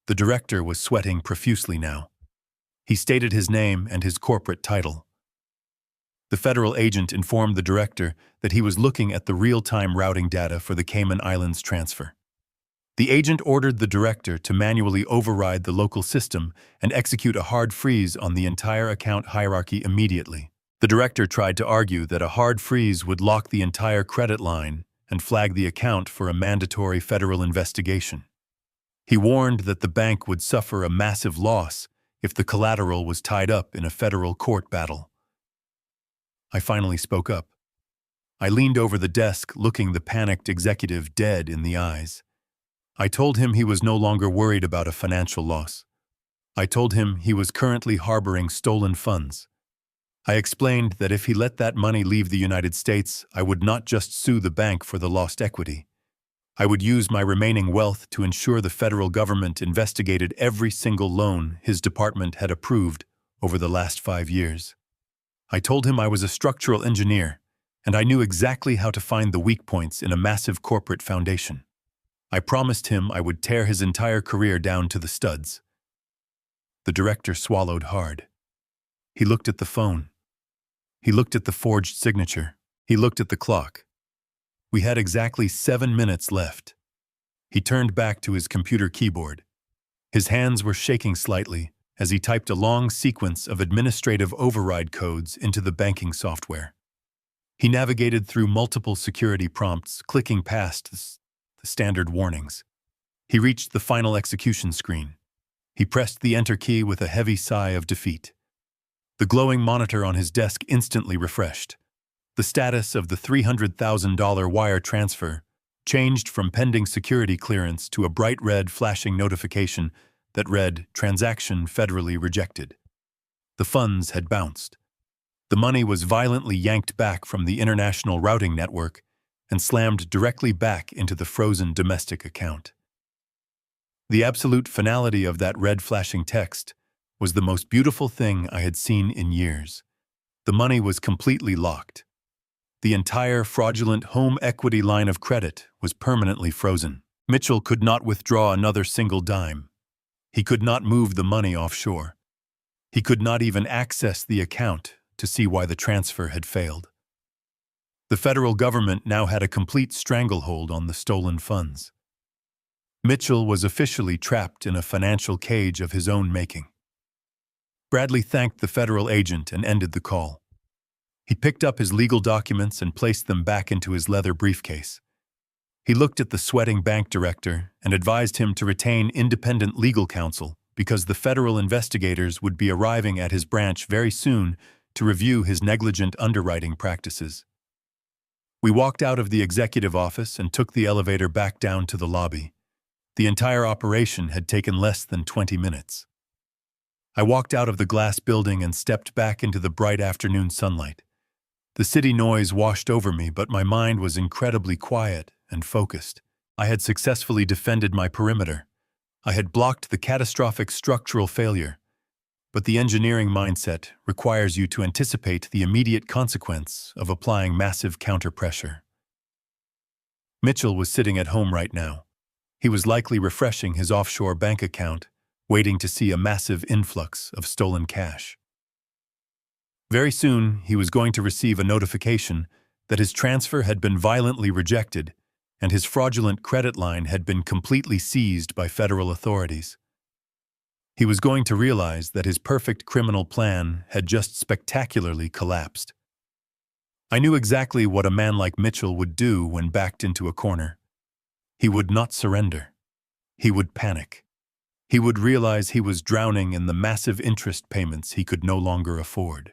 Speaker 1: The director was sweating profusely now. He stated his name and his corporate title. The federal agent informed the director that he was looking at the real-time routing data for the Cayman Islands transfer. The agent ordered the director to manually override the local system and execute a hard freeze on the entire account hierarchy immediately. The director tried to argue that a hard freeze would lock the entire credit line and flag the account for a mandatory federal investigation. He warned that the bank would suffer a massive loss if the collateral was tied up in a federal court battle. I finally spoke up. I leaned over the desk, looking the panicked executive dead in the eyes. I told him he was no longer worried about a financial loss. I told him he was currently harboring stolen funds. I explained that if he let that money leave the United States, I would not just sue the bank for the lost equity. I would use my remaining wealth to ensure the federal government investigated every single loan his department had approved over the last 5 years. I told him I was a structural engineer, and I knew exactly how to find the weak points in a massive corporate foundation. I promised him I would tear his entire career down to the studs. The director swallowed hard. He looked at the phone. He looked at the forged signature. He looked at the clock. We had exactly 7 minutes left. He turned back to his computer keyboard. His hands were shaking slightly as he typed a long sequence of administrative override codes into the banking software. He navigated through multiple security prompts, clicking past the standard warnings. He reached the final execution screen. He pressed the enter key with a heavy sigh of defeat. The glowing monitor on his desk instantly refreshed. The status of the $300,000 wire transfer changed from pending security clearance to a bright red flashing notification that read, "Transaction federally rejected." The funds had bounced. The money was violently yanked back from the international routing network and slammed directly back into the frozen domestic account. The absolute finality of that red flashing text was the most beautiful thing I had seen in years. The money was completely locked. The entire fraudulent home equity line of credit was permanently frozen. Mitchell could not withdraw another single dime. He could not move the money offshore. He could not even access the account to see why the transfer had failed. The federal government now had a complete stranglehold on the stolen funds. Mitchell was officially trapped in a financial cage of his own making. Bradley thanked the federal agent and ended the call. He picked up his legal documents and placed them back into his leather briefcase. He looked at the sweating bank director and advised him to retain independent legal counsel because the federal investigators would be arriving at his branch very soon to review his negligent underwriting practices. We walked out of the executive office and took the elevator back down to the lobby. The entire operation had taken less than 20 minutes. I walked out of the glass building and stepped back into the bright afternoon sunlight. The city noise washed over me, but my mind was incredibly quiet and focused. I had successfully defended my perimeter. I had blocked the catastrophic structural failure. But the engineering mindset requires you to anticipate the immediate consequence of applying massive counter-pressure. Mitchell was sitting at home right now. He was likely refreshing his offshore bank account, waiting to see a massive influx of stolen cash. Very soon, he was going to receive a notification that his transfer had been violently rejected and his fraudulent credit line had been completely seized by federal authorities. He was going to realize that his perfect criminal plan had just spectacularly collapsed. I knew exactly what a man like Mitchell would do when backed into a corner. He would not surrender. He would panic. He would realize he was drowning in the massive interest payments he could no longer afford.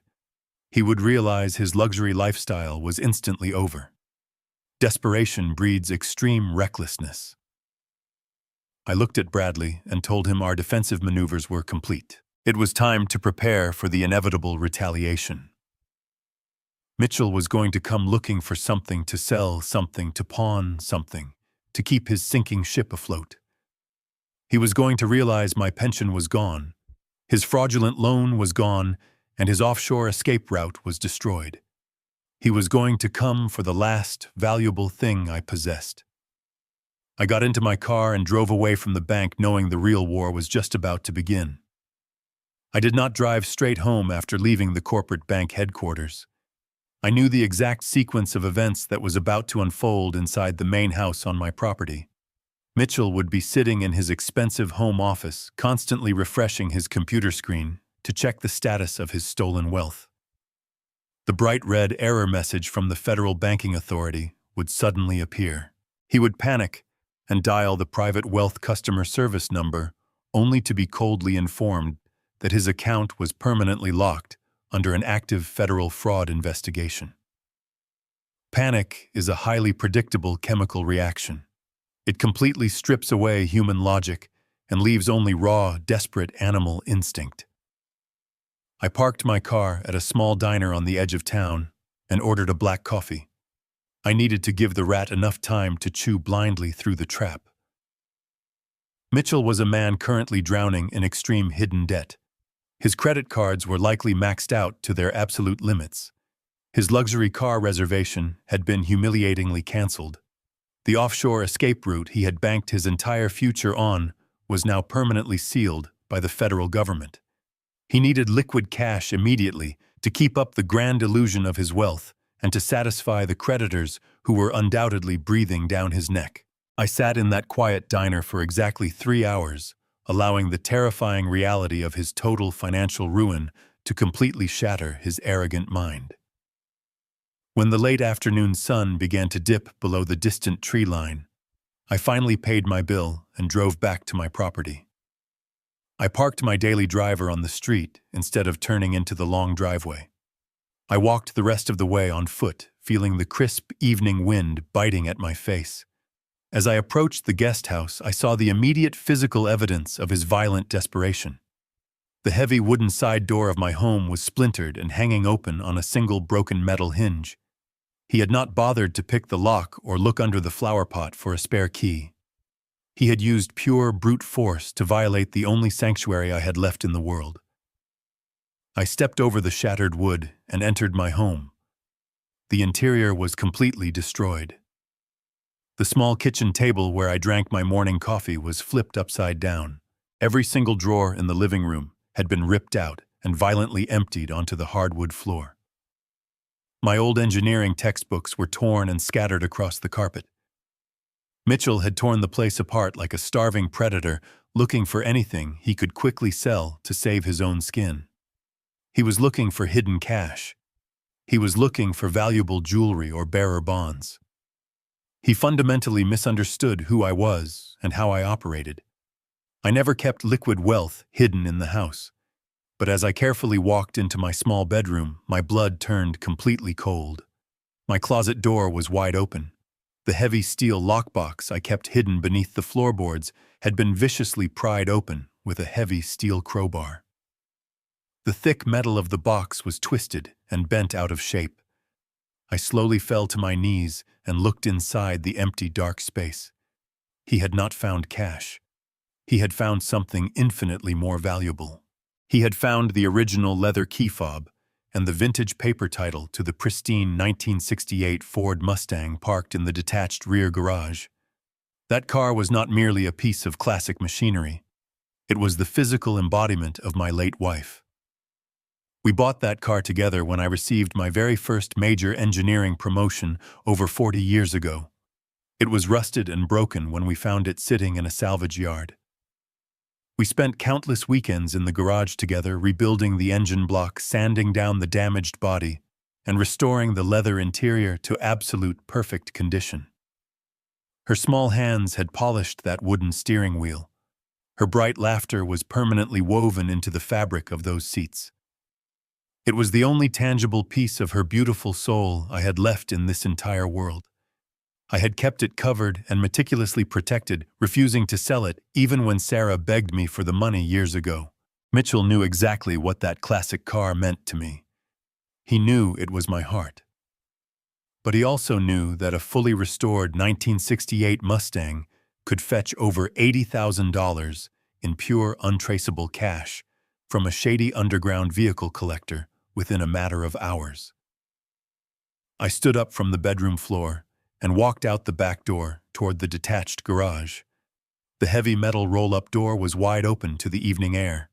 Speaker 1: He would realize his luxury lifestyle was instantly over. Desperation breeds extreme recklessness. I looked at Bradley and told him our defensive maneuvers were complete. It was time to prepare for the inevitable retaliation. Mitchell was going to come looking for something to sell, something to pawn, something to keep his sinking ship afloat. He was going to realize my pension was gone, his fraudulent loan was gone, and his offshore escape route was destroyed. He was going to come for the last valuable thing I possessed. I got into my car and drove away from the bank knowing the real war was just about to begin. I did not drive straight home after leaving the corporate bank headquarters. I knew the exact sequence of events that was about to unfold inside the main house on my property. Mitchell would be sitting in his expensive home office, constantly refreshing his computer screen to check the status of his stolen wealth. The bright red error message from the Federal Banking Authority would suddenly appear. He would panic and dial the private wealth customer service number, only to be coldly informed that his account was permanently locked under an active federal fraud investigation. Panic is a highly predictable chemical reaction. It completely strips away human logic and leaves only raw, desperate animal instinct. I parked my car at a small diner on the edge of town and ordered a black coffee. I needed to give the rat enough time to chew blindly through the trap. Mitchell was a man currently drowning in extreme hidden debt. His credit cards were likely maxed out to their absolute limits. His luxury car reservation had been humiliatingly canceled. The offshore escape route he had banked his entire future on was now permanently sealed by the federal government. He needed liquid cash immediately to keep up the grand illusion of his wealth and to satisfy the creditors who were undoubtedly breathing down his neck. I sat in that quiet diner for exactly 3 hours, allowing the terrifying reality of his total financial ruin to completely shatter his arrogant mind. When the late afternoon sun began to dip below the distant tree line, I finally paid my bill and drove back to my property. I parked my daily driver on the street instead of turning into the long driveway. I walked the rest of the way on foot, feeling the crisp evening wind biting at my face. As I approached the guest house, I saw the immediate physical evidence of his violent desperation. The heavy wooden side door of my home was splintered and hanging open on a single broken metal hinge. He had not bothered to pick the lock or look under the flower pot for a spare key. He had used pure brute force to violate the only sanctuary I had left in the world. I stepped over the shattered wood and entered my home. The interior was completely destroyed. The small kitchen table where I drank my morning coffee was flipped upside down. Every single drawer in the living room had been ripped out and violently emptied onto the hardwood floor. My old engineering textbooks were torn and scattered across the carpet. Mitchell had torn the place apart like a starving predator, looking for anything he could quickly sell to save his own skin. He was looking for hidden cash. He was looking for valuable jewelry or bearer bonds. He fundamentally misunderstood who I was and how I operated. I never kept liquid wealth hidden in the house. But as I carefully walked into my small bedroom, my blood turned completely cold. My closet door was wide open. The heavy steel lockbox I kept hidden beneath the floorboards had been viciously pried open with a heavy steel crowbar. The thick metal of the box was twisted and bent out of shape. I slowly fell to my knees and looked inside the empty, dark space. He had not found cash. He had found something infinitely more valuable. He had found the original leather key fob and the vintage paper title to the pristine 1968 Ford Mustang parked in the detached rear garage. That car was not merely a piece of classic machinery. It was the physical embodiment of my late wife. We bought that car together when I received my very first major engineering promotion over 40 years ago. It was rusted and broken when we found it sitting in a salvage yard. We spent countless weekends in the garage together, rebuilding the engine block, sanding down the damaged body, and restoring the leather interior to absolute perfect condition. Her small hands had polished that wooden steering wheel. Her bright laughter was permanently woven into the fabric of those seats. It was the only tangible piece of her beautiful soul I had left in this entire world. I had kept it covered and meticulously protected, refusing to sell it even when Sarah begged me for the money years ago. Mitchell knew exactly what that classic car meant to me. He knew it was my heart. But he also knew that a fully restored 1968 Mustang could fetch over $80,000 in pure, untraceable cash from a shady underground vehicle collector within a matter of hours. I stood up from the bedroom floor and walked out the back door toward the detached garage. The heavy metal roll-up door was wide open to the evening air.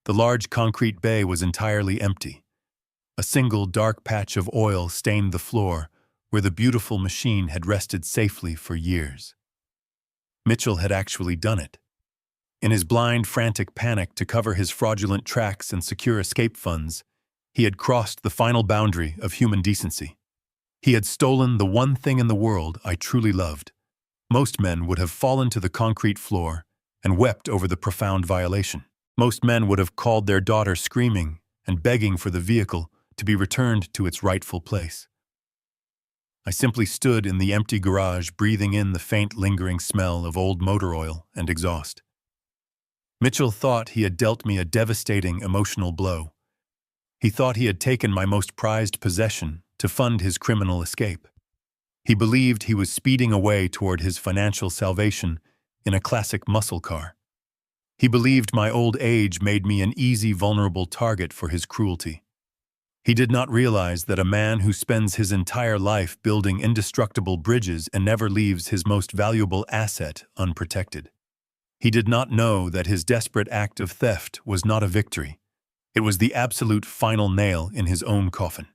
Speaker 1: The large concrete bay was entirely empty. A single dark patch of oil stained the floor where the beautiful machine had rested safely for years. Mitchell had actually done it. In his blind, frantic panic to cover his fraudulent tracks and secure escape funds, he had crossed the final boundary of human decency. He had stolen the one thing in the world I truly loved. Most men would have fallen to the concrete floor and wept over the profound violation. Most men would have called their daughter screaming and begging for the vehicle to be returned to its rightful place. I simply stood in the empty garage, breathing in the faint, lingering smell of old motor oil and exhaust. Mitchell thought he had dealt me a devastating emotional blow. He thought he had taken my most prized possession to fund his criminal escape. He believed he was speeding away toward his financial salvation in a classic muscle car. He believed my old age made me an easy, vulnerable target for his cruelty. He did not realize that a man who spends his entire life building indestructible bridges and never leaves his most valuable asset unprotected. He did not know that his desperate act of theft was not a victory. It was the absolute final nail in his own coffin.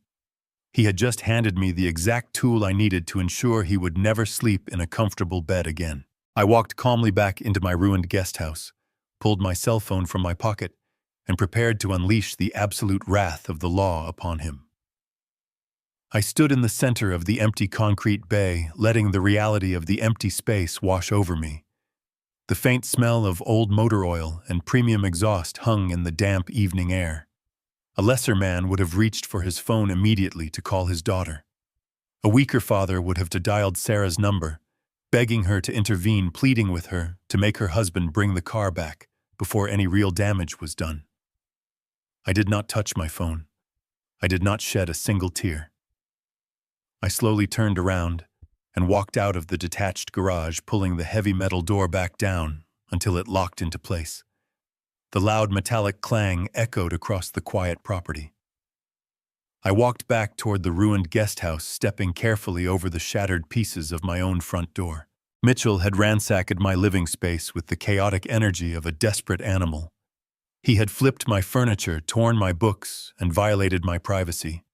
Speaker 1: He had just handed me the exact tool I needed to ensure he would never sleep in a comfortable bed again. I walked calmly back into my ruined guest house, pulled my cell phone from my pocket, and prepared to unleash the absolute wrath of the law upon him. I stood in the center of the empty concrete bay, letting the reality of the empty space wash over me. The faint smell of old motor oil and premium exhaust hung in the damp evening air. A lesser man would have reached for his phone immediately to call his daughter. A weaker father would have dialed Sarah's number, begging her to intervene, pleading with her to make her husband bring the car back before any real damage was done. I did not touch my phone. I did not shed a single tear. I slowly turned around and walked out of the detached garage, pulling the heavy metal door back down until it locked into place. The loud metallic clang echoed across the quiet property. I walked back toward the ruined guest house, stepping carefully over the shattered pieces of my own front door. Mitchell had ransacked my living space with the chaotic energy of a desperate animal. He had flipped my furniture, torn my books, and violated my privacy.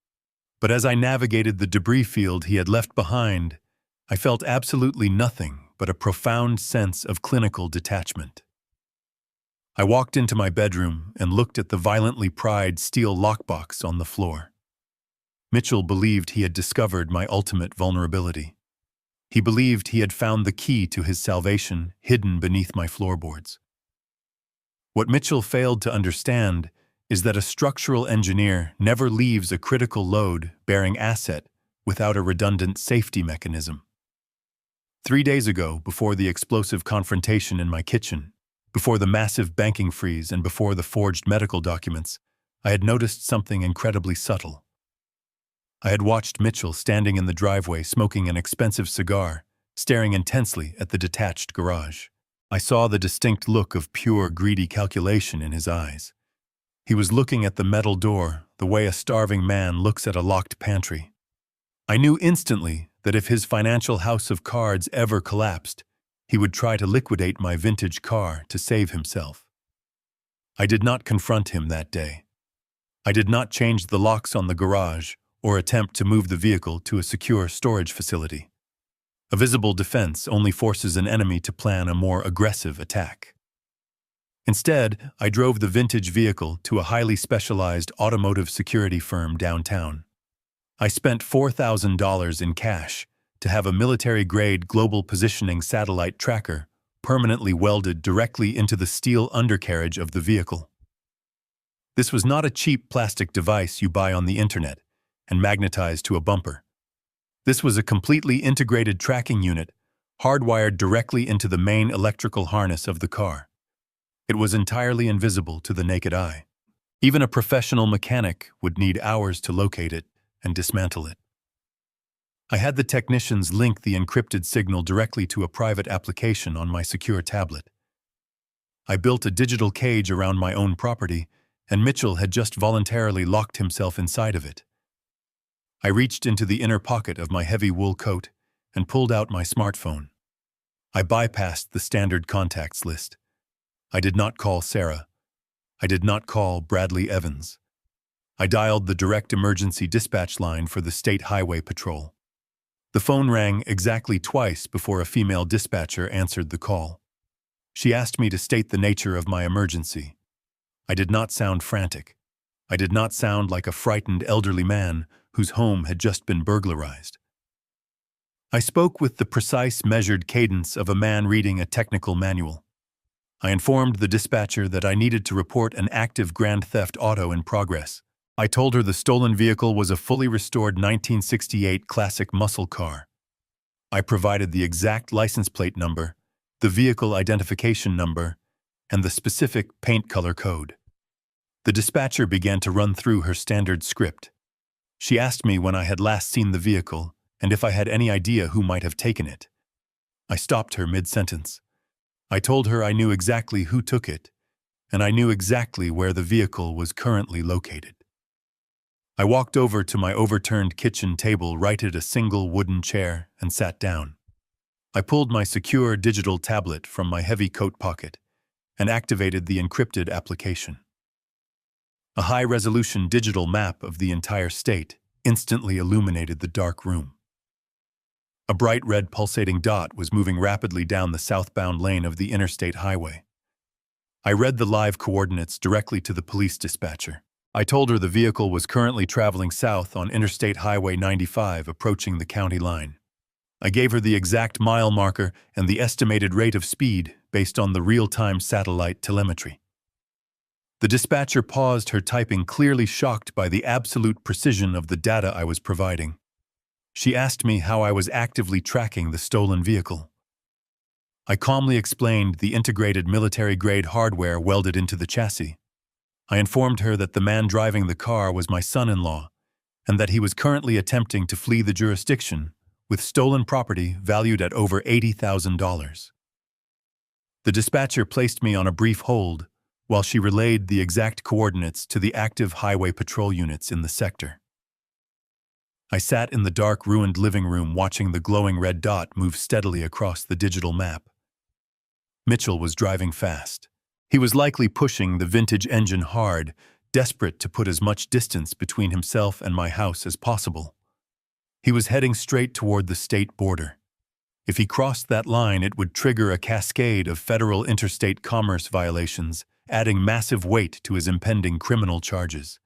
Speaker 1: But as I navigated the debris field he had left behind, I felt absolutely nothing but a profound sense of clinical detachment. I walked into my bedroom and looked at the violently pried steel lockbox on the floor. Mitchell believed he had discovered my ultimate vulnerability. He believed he had found the key to his salvation hidden beneath my floorboards. What Mitchell failed to understand is that a structural engineer never leaves a critical load-bearing asset without a redundant safety mechanism. 3 days ago, before the explosive confrontation in my kitchen, before the massive banking freeze and before the forged medical documents, I had noticed something incredibly subtle. I had watched Mitchell standing in the driveway smoking an expensive cigar, staring intensely at the detached garage. I saw the distinct look of pure, greedy calculation in his eyes. He was looking at the metal door the way a starving man looks at a locked pantry. I knew instantly that if his financial house of cards ever collapsed, he would try to liquidate my vintage car to save himself. I did not confront him that day. I did not change the locks on the garage or attempt to move the vehicle to a secure storage facility. A visible defense only forces an enemy to plan a more aggressive attack. Instead, I drove the vintage vehicle to a highly specialized automotive security firm downtown. I spent $4,000 in cash to have a military-grade global positioning satellite tracker permanently welded directly into the steel undercarriage of the vehicle. This was not a cheap plastic device you buy on the internet and magnetize to a bumper. This was a completely integrated tracking unit, hardwired directly into the main electrical harness of the car. It was entirely invisible to the naked eye. Even a professional mechanic would need hours to locate it and dismantle it. I had the technicians link the encrypted signal directly to a private application on my secure tablet. I built a digital cage around my own property, and Mitchell had just voluntarily locked himself inside of it. I reached into the inner pocket of my heavy wool coat and pulled out my smartphone. I bypassed the standard contacts list. I did not call Sarah. I did not call Bradley Evans. I dialed the direct emergency dispatch line for the State Highway Patrol. The phone rang exactly twice before a female dispatcher answered the call. She asked me to state the nature of my emergency. I did not sound frantic. I did not sound like a frightened elderly man whose home had just been burglarized. I spoke with the precise, measured cadence of a man reading a technical manual. I informed the dispatcher that I needed to report an active grand theft auto in progress. I told her the stolen vehicle was a fully restored 1968 classic muscle car. I provided the exact license plate number, the vehicle identification number, and the specific paint color code. The dispatcher began to run through her standard script. She asked me when I had last seen the vehicle and if I had any idea who might have taken it. I stopped her mid-sentence. I told her I knew exactly who took it, and I knew exactly where the vehicle was currently located. I walked over to my overturned kitchen table, righted a single wooden chair, and sat down. I pulled my secure digital tablet from my heavy coat pocket and activated the encrypted application. A high-resolution digital map of the entire state instantly illuminated the dark room. A bright red pulsating dot was moving rapidly down the southbound lane of the interstate highway. I read the live coordinates directly to the police dispatcher. I told her the vehicle was currently traveling south on Interstate Highway 95, approaching the county line. I gave her the exact mile marker and the estimated rate of speed based on the real-time satellite telemetry. The dispatcher paused her typing, clearly shocked by the absolute precision of the data I was providing. She asked me how I was actively tracking the stolen vehicle. I calmly explained the integrated military-grade hardware welded into the chassis. I informed her that the man driving the car was my son-in-law, and that he was currently attempting to flee the jurisdiction with stolen property valued at over $80,000. The dispatcher placed me on a brief hold while she relayed the exact coordinates to the active highway patrol units in the sector. I sat in the dark, ruined living room watching the glowing red dot move steadily across the digital map. Mitchell was driving fast. He was likely pushing the vintage engine hard, desperate to put as much distance between himself and my house as possible. He was heading straight toward the state border. If he crossed that line, it would trigger a cascade of federal interstate commerce violations, adding massive weight to his impending criminal charges.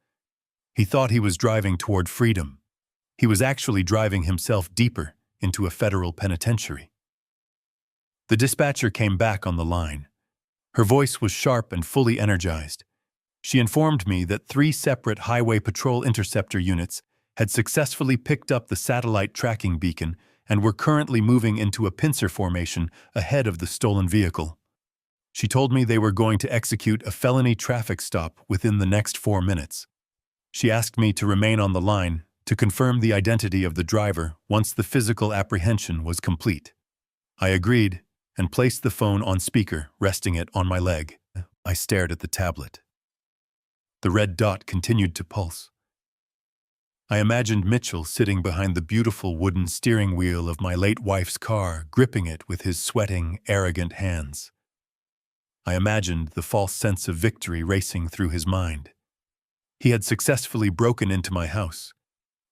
Speaker 1: He thought he was driving toward freedom. He was actually driving himself deeper into a federal penitentiary. The dispatcher came back on the line. Her voice was sharp and fully energized. She informed me that 3 separate Highway Patrol Interceptor units had successfully picked up the satellite tracking beacon and were currently moving into a pincer formation ahead of the stolen vehicle. She told me they were going to execute a felony traffic stop within the next 4 minutes. She asked me to remain on the line to confirm the identity of the driver once the physical apprehension was complete. I agreed and placed the phone on speaker, resting it on my leg. I stared at the tablet. The red dot continued to pulse. I imagined Mitchell sitting behind the beautiful wooden steering wheel of my late wife's car, gripping it with his sweating, arrogant hands. I imagined the false sense of victory racing through his mind. He had successfully broken into my house.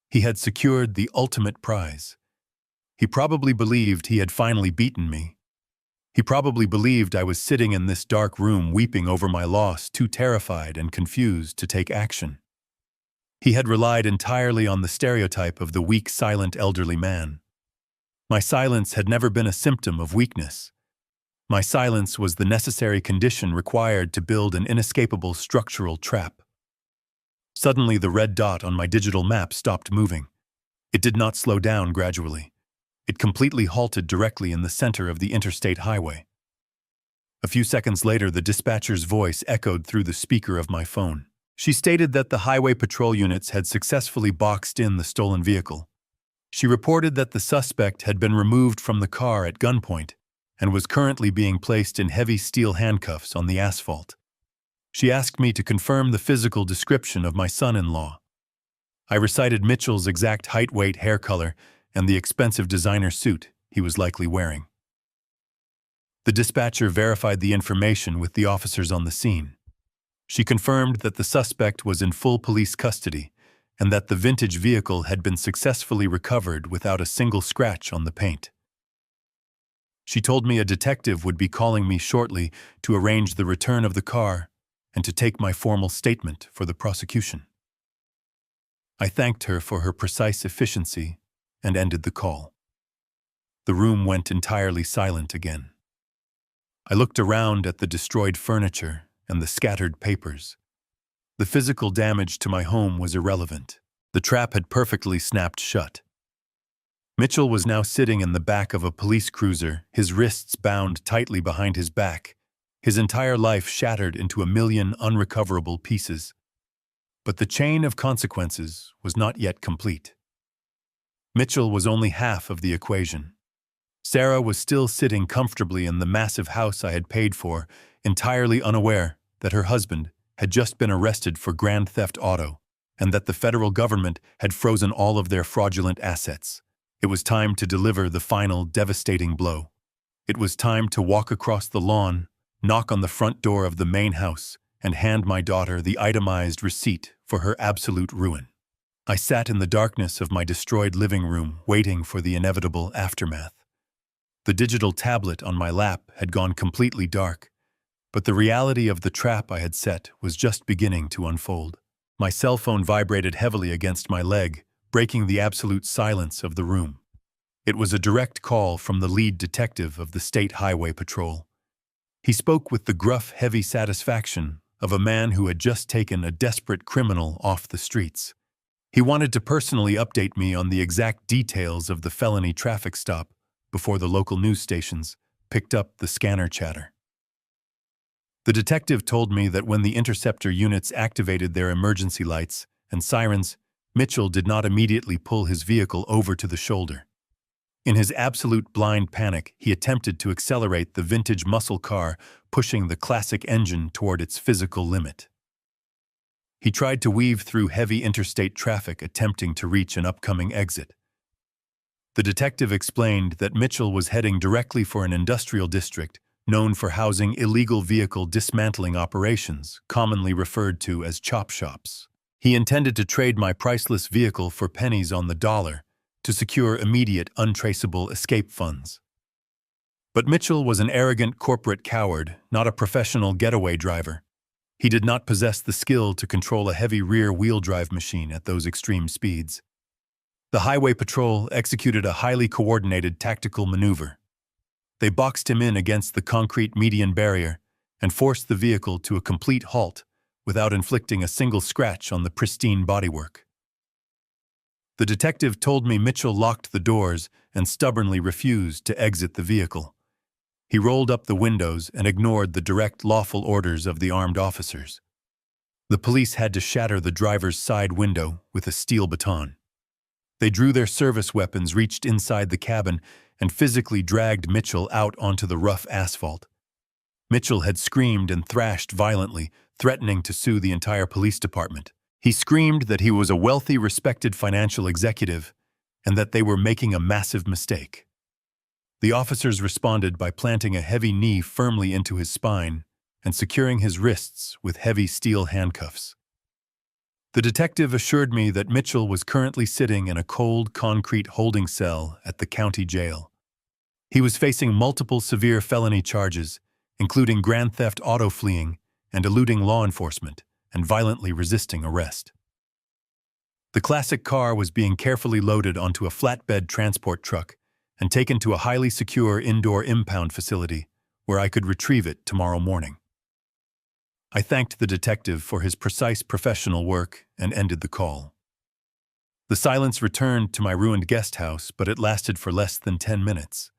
Speaker 1: He had secured the ultimate prize. He probably believed he had finally beaten me. He probably believed I was sitting in this dark room weeping over my loss, too terrified and confused to take action. He had relied entirely on the stereotype of the weak, silent elderly man. My silence had never been a symptom of weakness. My silence was the necessary condition required to build an inescapable structural trap. Suddenly, the red dot on my digital map stopped moving. It did not slow down gradually. It completely halted directly in the center of the interstate highway. A few seconds later, the dispatcher's voice echoed through the speaker of my phone. She stated that the highway patrol units had successfully boxed in the stolen vehicle. She reported that the suspect had been removed from the car at gunpoint and was currently being placed in heavy steel handcuffs on the asphalt. She asked me to confirm the physical description of my son-in-law. I recited Mitchell's exact height, weight, hair color, and the expensive designer suit he was likely wearing. The dispatcher verified the information with the officers on the scene. She confirmed that the suspect was in full police custody and that the vintage vehicle had been successfully recovered without a single scratch on the paint. She told me a detective would be calling me shortly to arrange the return of the car and to take my formal statement for the prosecution. I thanked her for her precise efficiency and ended the call. The room went entirely silent again. I looked around at the destroyed furniture and the scattered papers. The physical damage to my home was irrelevant. The trap had perfectly snapped shut. Mitchell was now sitting in the back of a police cruiser, his wrists bound tightly behind his back, his entire life shattered into a million unrecoverable pieces. But the chain of consequences was not yet complete. Mitchell was only half of the equation. Sarah was still sitting comfortably in the massive house I had paid for, entirely unaware that her husband had just been arrested for grand theft auto and that the federal government had frozen all of their fraudulent assets. It was time to deliver the final devastating blow. It was time to walk across the lawn, knock on the front door of the main house, and hand my daughter the itemized receipt for her absolute ruin. I sat in the darkness of my destroyed living room, waiting for the inevitable aftermath. The digital tablet on my lap had gone completely dark, but the reality of the trap I had set was just beginning to unfold. My cell phone vibrated heavily against my leg, breaking the absolute silence of the room. It was a direct call from the lead detective of the State Highway Patrol. He spoke with the gruff, heavy satisfaction of a man who had just taken a desperate criminal off the streets. He wanted to personally update me on the exact details of the felony traffic stop before the local news stations picked up the scanner chatter. The detective told me that when the interceptor units activated their emergency lights and sirens, Mitchell did not immediately pull his vehicle over to the shoulder. In his absolute blind panic, he attempted to accelerate the vintage muscle car, pushing the classic engine toward its physical limit. He tried to weave through heavy interstate traffic, attempting to reach an upcoming exit. The detective explained that Mitchell was heading directly for an industrial district known for housing illegal vehicle dismantling operations, commonly referred to as chop shops. He intended to trade my priceless vehicle for pennies on the dollar to secure immediate, untraceable escape funds. But Mitchell was an arrogant corporate coward, not a professional getaway driver. He did not possess the skill to control a heavy rear-wheel drive machine at those extreme speeds. The Highway Patrol executed a highly coordinated tactical maneuver. They boxed him in against the concrete median barrier and forced the vehicle to a complete halt without inflicting a single scratch on the pristine bodywork. The detective told me Mitchell locked the doors and stubbornly refused to exit the vehicle. He rolled up the windows and ignored the direct lawful orders of the armed officers. The police had to shatter the driver's side window with a steel baton. They drew their service weapons, reached inside the cabin, and physically dragged Mitchell out onto the rough asphalt. Mitchell had screamed and thrashed violently, threatening to sue the entire police department. He screamed that he was a wealthy, respected financial executive and that they were making a massive mistake. The officers responded by planting a heavy knee firmly into his spine and securing his wrists with heavy steel handcuffs. The detective assured me that Mitchell was currently sitting in a cold concrete holding cell at the county jail. He was facing multiple severe felony charges, including grand theft auto, fleeing and eluding law enforcement, and violently resisting arrest. The classic car was being carefully loaded onto a flatbed transport truck and taken to a highly secure indoor impound facility where I could retrieve it tomorrow morning. I thanked the detective for his precise professional work and ended the call. The silence returned to my ruined guest house, but it lasted for less than 10 minutes.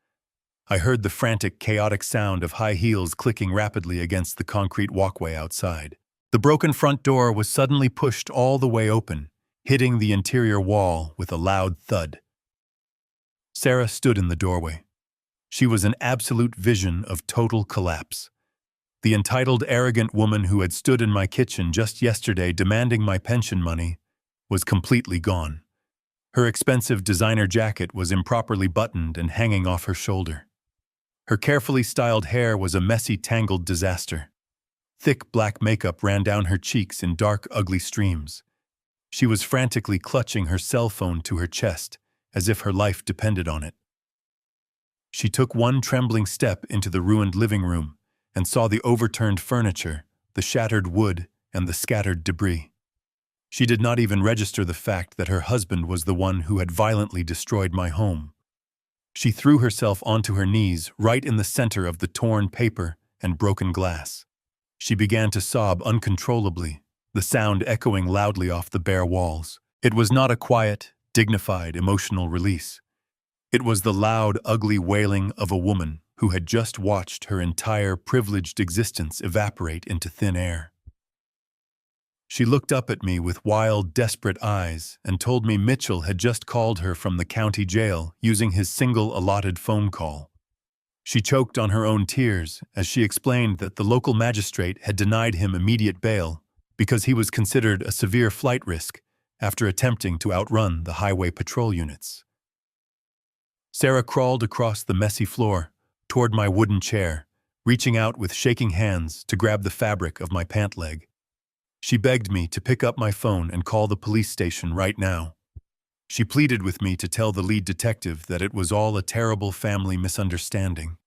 Speaker 1: I heard the frantic, chaotic sound of high heels clicking rapidly against the concrete walkway outside. The broken front door was suddenly pushed all the way open, hitting the interior wall with a loud thud. Sarah stood in the doorway. She was an absolute vision of total collapse. The entitled, arrogant woman who had stood in my kitchen just yesterday demanding my pension money was completely gone. Her expensive designer jacket was improperly buttoned and hanging off her shoulder. Her carefully styled hair was a messy, tangled disaster. Thick black makeup ran down her cheeks in dark, ugly streams. She was frantically clutching her cell phone to her chest, as if her life depended on it. She took one trembling step into the ruined living room and saw the overturned furniture, the shattered wood, and the scattered debris. She did not even register the fact that her husband was the one who had violently destroyed my home. She threw herself onto her knees right in the center of the torn paper and broken glass. She began to sob uncontrollably, the sound echoing loudly off the bare walls. It was not a quiet, dignified, emotional release. It was the loud, ugly wailing of a woman who had just watched her entire privileged existence evaporate into thin air. She looked up at me with wild, desperate eyes and told me Mitchell had just called her from the county jail using his single allotted phone call. She choked on her own tears as she explained that the local magistrate had denied him immediate bail because he was considered a severe flight risk after attempting to outrun the highway patrol units. Sarah crawled across the messy floor toward my wooden chair, reaching out with shaking hands to grab the fabric of my pant leg. She begged me to pick up my phone and call the police station right now. She pleaded with me to tell the lead detective that it was all a terrible family misunderstanding.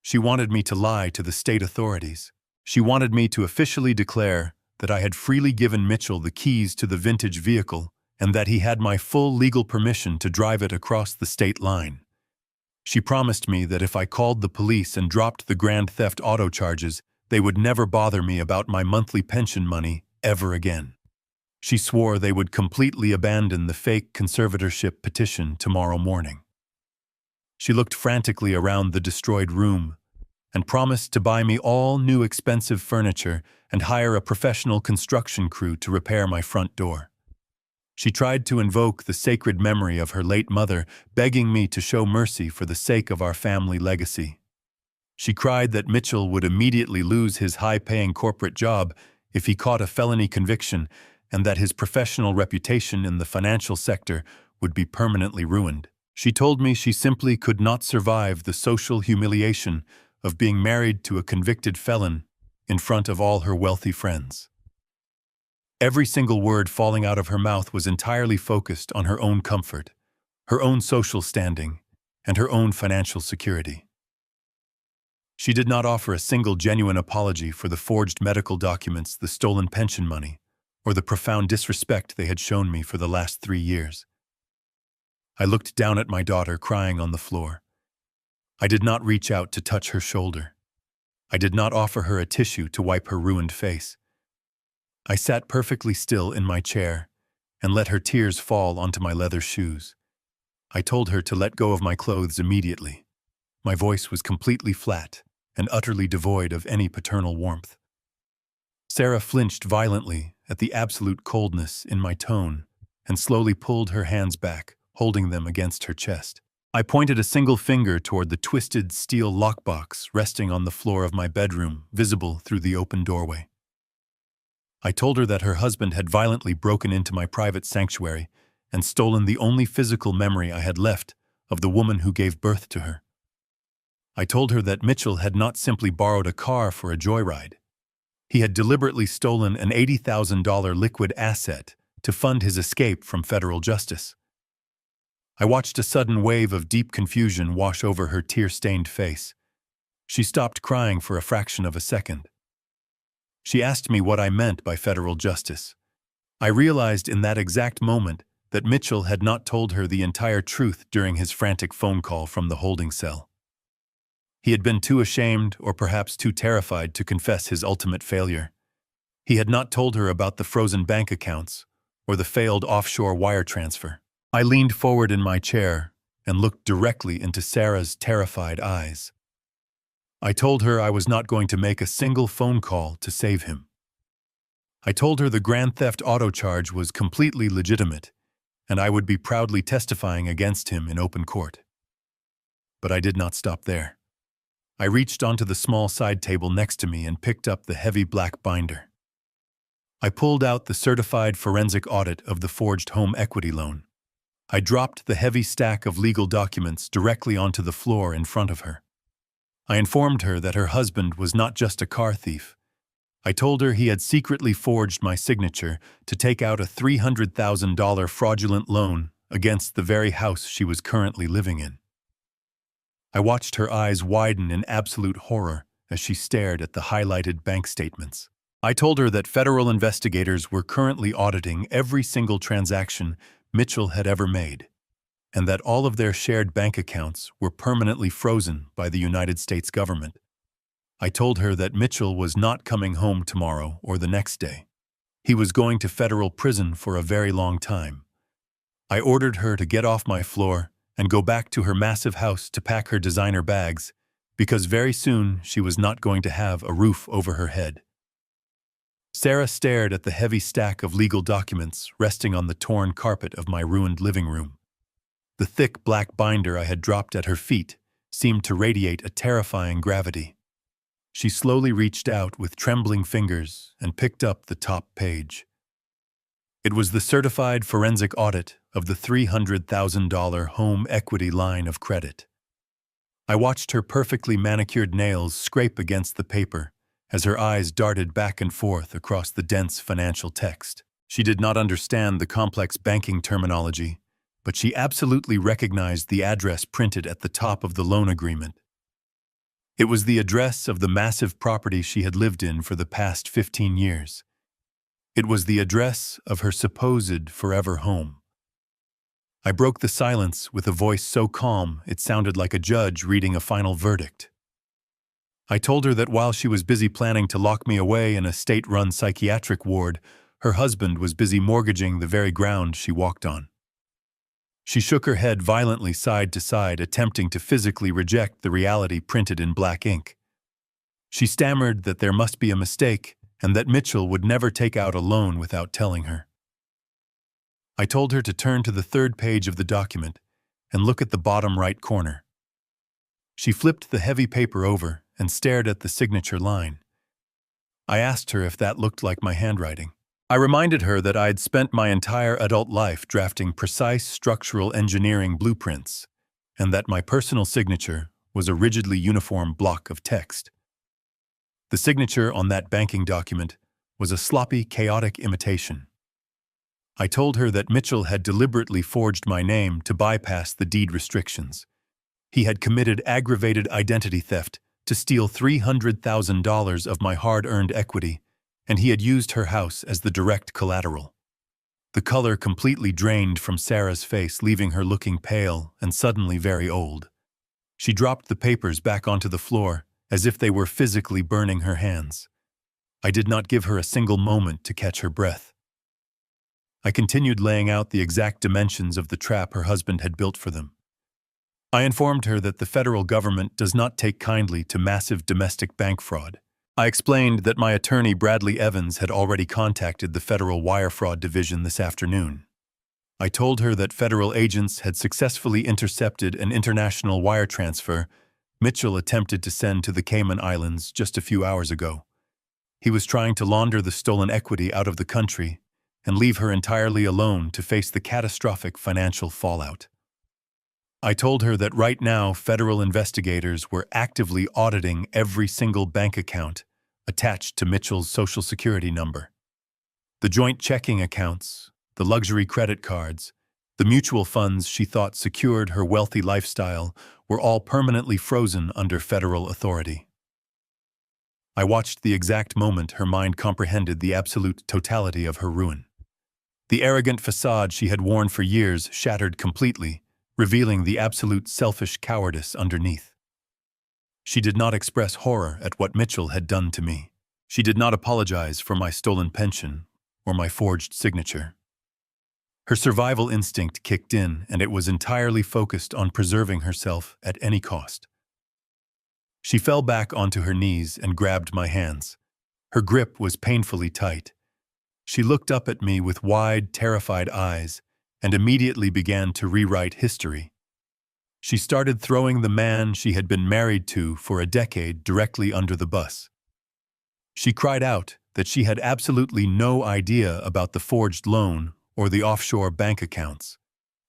Speaker 1: She wanted me to lie to the state authorities. She wanted me to officially declare that I had freely given Mitchell the keys to the vintage vehicle and that he had my full legal permission to drive it across the state line. She promised me that if I called the police and dropped the grand theft auto charges, they would never bother me about my monthly pension money ever again. She swore they would completely abandon the fake conservatorship petition tomorrow morning. She looked frantically around the destroyed room and promised to buy me all new expensive furniture and hire a professional construction crew to repair my front door. She tried to invoke the sacred memory of her late mother, begging me to show mercy for the sake of our family legacy. She cried that Mitchell would immediately lose his high-paying corporate job if he caught a felony conviction and that his professional reputation in the financial sector would be permanently ruined. She told me she simply could not survive the social humiliation of being married to a convicted felon in front of all her wealthy friends. Every single word falling out of her mouth was entirely focused on her own comfort, her own social standing, and her own financial security. She did not offer a single genuine apology for the forged medical documents, the stolen pension money, or the profound disrespect they had shown me for the last 3 years. I looked down at my daughter crying on the floor. I did not reach out to touch her shoulder. I did not offer her a tissue to wipe her ruined face. I sat perfectly still in my chair and let her tears fall onto my leather shoes. I told her to let go of my clothes immediately. My voice was completely flat and utterly devoid of any paternal warmth. Sarah flinched violently at the absolute coldness in my tone and slowly pulled her hands back, holding them against her chest. I pointed a single finger toward the twisted steel lockbox resting on the floor of my bedroom, visible through the open doorway. I told her that her husband had violently broken into my private sanctuary and stolen the only physical memory I had left of the woman who gave birth to her. I told her that Mitchell had not simply borrowed a car for a joyride. He had deliberately stolen an $80,000 liquid asset to fund his escape from federal justice. I watched a sudden wave of deep confusion wash over her tear-stained face. She stopped crying for a fraction of a second. She asked me what I meant by federal justice. I realized in that exact moment that Mitchell had not told her the entire truth during his frantic phone call from the holding cell. He had been too ashamed or perhaps too terrified to confess his ultimate failure. He had not told her about the frozen bank accounts or the failed offshore wire transfer. I leaned forward in my chair and looked directly into Sarah's terrified eyes. I told her I was not going to make a single phone call to save him. I told her the grand theft auto charge was completely legitimate, and I would be proudly testifying against him in open court. But I did not stop there. I reached onto the small side table next to me and picked up the heavy black binder. I pulled out the certified forensic audit of the forged home equity loan. I dropped the heavy stack of legal documents directly onto the floor in front of her. I informed her that her husband was not just a car thief. I told her he had secretly forged my signature to take out a $300,000 fraudulent loan against the very house she was currently living in. I watched her eyes widen in absolute horror as she stared at the highlighted bank statements. I told her that federal investigators were currently auditing every single transaction Mitchell had ever made, and that all of their shared bank accounts were permanently frozen by the United States government. I told her that Mitchell was not coming home tomorrow or the next day. He was going to federal prison for a very long time. I ordered her to get off my floor and go back to her massive house to pack her designer bags, because very soon she was not going to have a roof over her head. Sarah stared at the heavy stack of legal documents resting on the torn carpet of my ruined living room. The thick black binder I had dropped at her feet seemed to radiate a terrifying gravity. She slowly reached out with trembling fingers and picked up the top page. It was the certified forensic audit of the $300,000 home equity line of credit. I watched her perfectly manicured nails scrape against the paper as her eyes darted back and forth across the dense financial text. She did not understand the complex banking terminology, but she absolutely recognized the address printed at the top of the loan agreement. It was the address of the massive property she had lived in for the past 15 years. It was the address of her supposed forever home. I broke the silence with a voice so calm it sounded like a judge reading a final verdict. I told her that while she was busy planning to lock me away in a state-run psychiatric ward, her husband was busy mortgaging the very ground she walked on. She shook her head violently side to side, attempting to physically reject the reality printed in black ink. She stammered that there must be a mistake and that Mitchell would never take out a loan without telling her. I told her to turn to the third page of the document and look at the bottom right corner. She flipped the heavy paper over and stared at the signature line. I asked her if that looked like my handwriting. I reminded her that I had spent my entire adult life drafting precise structural engineering blueprints, and that my personal signature was a rigidly uniform block of text. The signature on that banking document was a sloppy, chaotic imitation. I told her that Mitchell had deliberately forged my name to bypass the deed restrictions. He had committed aggravated identity theft to steal $300,000 of my hard-earned equity, and he had used her house as the direct collateral. The color completely drained from Sarah's face, leaving her looking pale and suddenly very old. She dropped the papers back onto the floor, as if they were physically burning her hands. I did not give her a single moment to catch her breath. I continued laying out the exact dimensions of the trap her husband had built for them. I informed her that the federal government does not take kindly to massive domestic bank fraud. I explained that my attorney Bradley Evans had already contacted the Federal Wire Fraud Division this afternoon. I told her that federal agents had successfully intercepted an international wire transfer Mitchell attempted to send to the Cayman Islands just a few hours ago. He was trying to launder the stolen equity out of the country and leave her entirely alone to face the catastrophic financial fallout. I told her that right now federal investigators were actively auditing every single bank account attached to Mitchell's Social Security number. The joint checking accounts, the luxury credit cards, the mutual funds she thought secured her wealthy lifestyle were all permanently frozen under federal authority. I watched the exact moment her mind comprehended the absolute totality of her ruin. The arrogant facade she had worn for years shattered completely, revealing the absolute selfish cowardice underneath. She did not express horror at what Mitchell had done to me. She did not apologize for my stolen pension or my forged signature. Her survival instinct kicked in, and it was entirely focused on preserving herself at any cost. She fell back onto her knees and grabbed my hands. Her grip was painfully tight. She looked up at me with wide, terrified eyes and immediately began to rewrite history. She started throwing the man she had been married to for a decade directly under the bus. She cried out that she had absolutely no idea about the forged loan or the offshore bank accounts.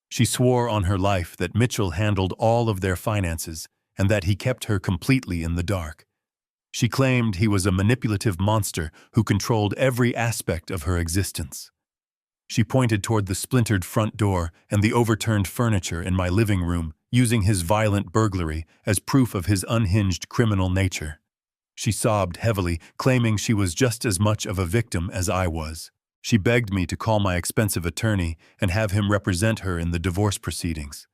Speaker 1: She swore on her life that Mitchell handled all of their finances and that he kept her completely in the dark. She claimed he was a manipulative monster who controlled every aspect of her existence. She pointed toward the splintered front door and the overturned furniture in my living room, using his violent burglary as proof of his unhinged criminal nature. She sobbed heavily, claiming she was just as much of a victim as I was. She begged me to call my expensive attorney and have him represent her in the divorce proceedings.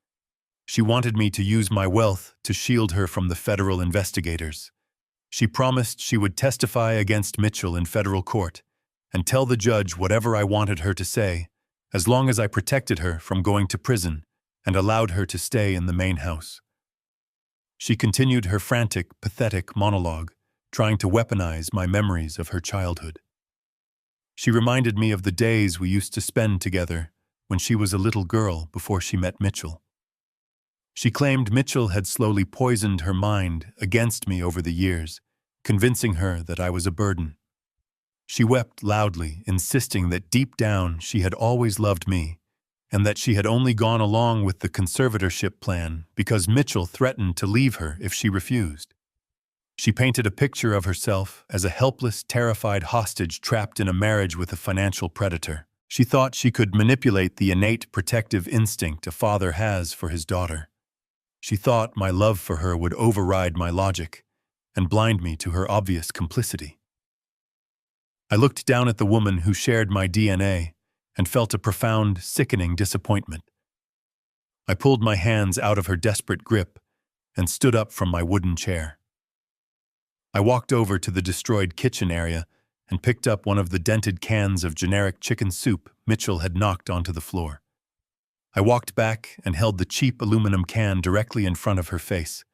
Speaker 1: She wanted me to use my wealth to shield her from the federal investigators. She promised she would testify against Mitchell in federal court and tell the judge whatever I wanted her to say, as long as I protected her from going to prison and allowed her to stay in the main house. She continued her frantic, pathetic monologue, trying to weaponize my memories of her childhood. She reminded me of the days we used to spend together when she was a little girl before she met Mitchell. She claimed Mitchell had slowly poisoned her mind against me over the years, convincing her that I was a burden. She wept loudly, insisting that deep down she had always loved me, and that she had only gone along with the conservatorship plan because Mitchell threatened to leave her if she refused. She painted a picture of herself as a helpless, terrified hostage trapped in a marriage with a financial predator. She thought she could manipulate the innate protective instinct a father has for his daughter. She thought my love for her would override my logic and blind me to her obvious complicity. I looked down at the woman who shared my DNA and felt a profound, sickening disappointment. I pulled my hands out of her desperate grip and stood up from my wooden chair. I walked over to the destroyed kitchen area and picked up one of the dented cans of generic chicken soup Mitchell had knocked onto the floor. I walked back and held the cheap aluminum can directly in front of her face.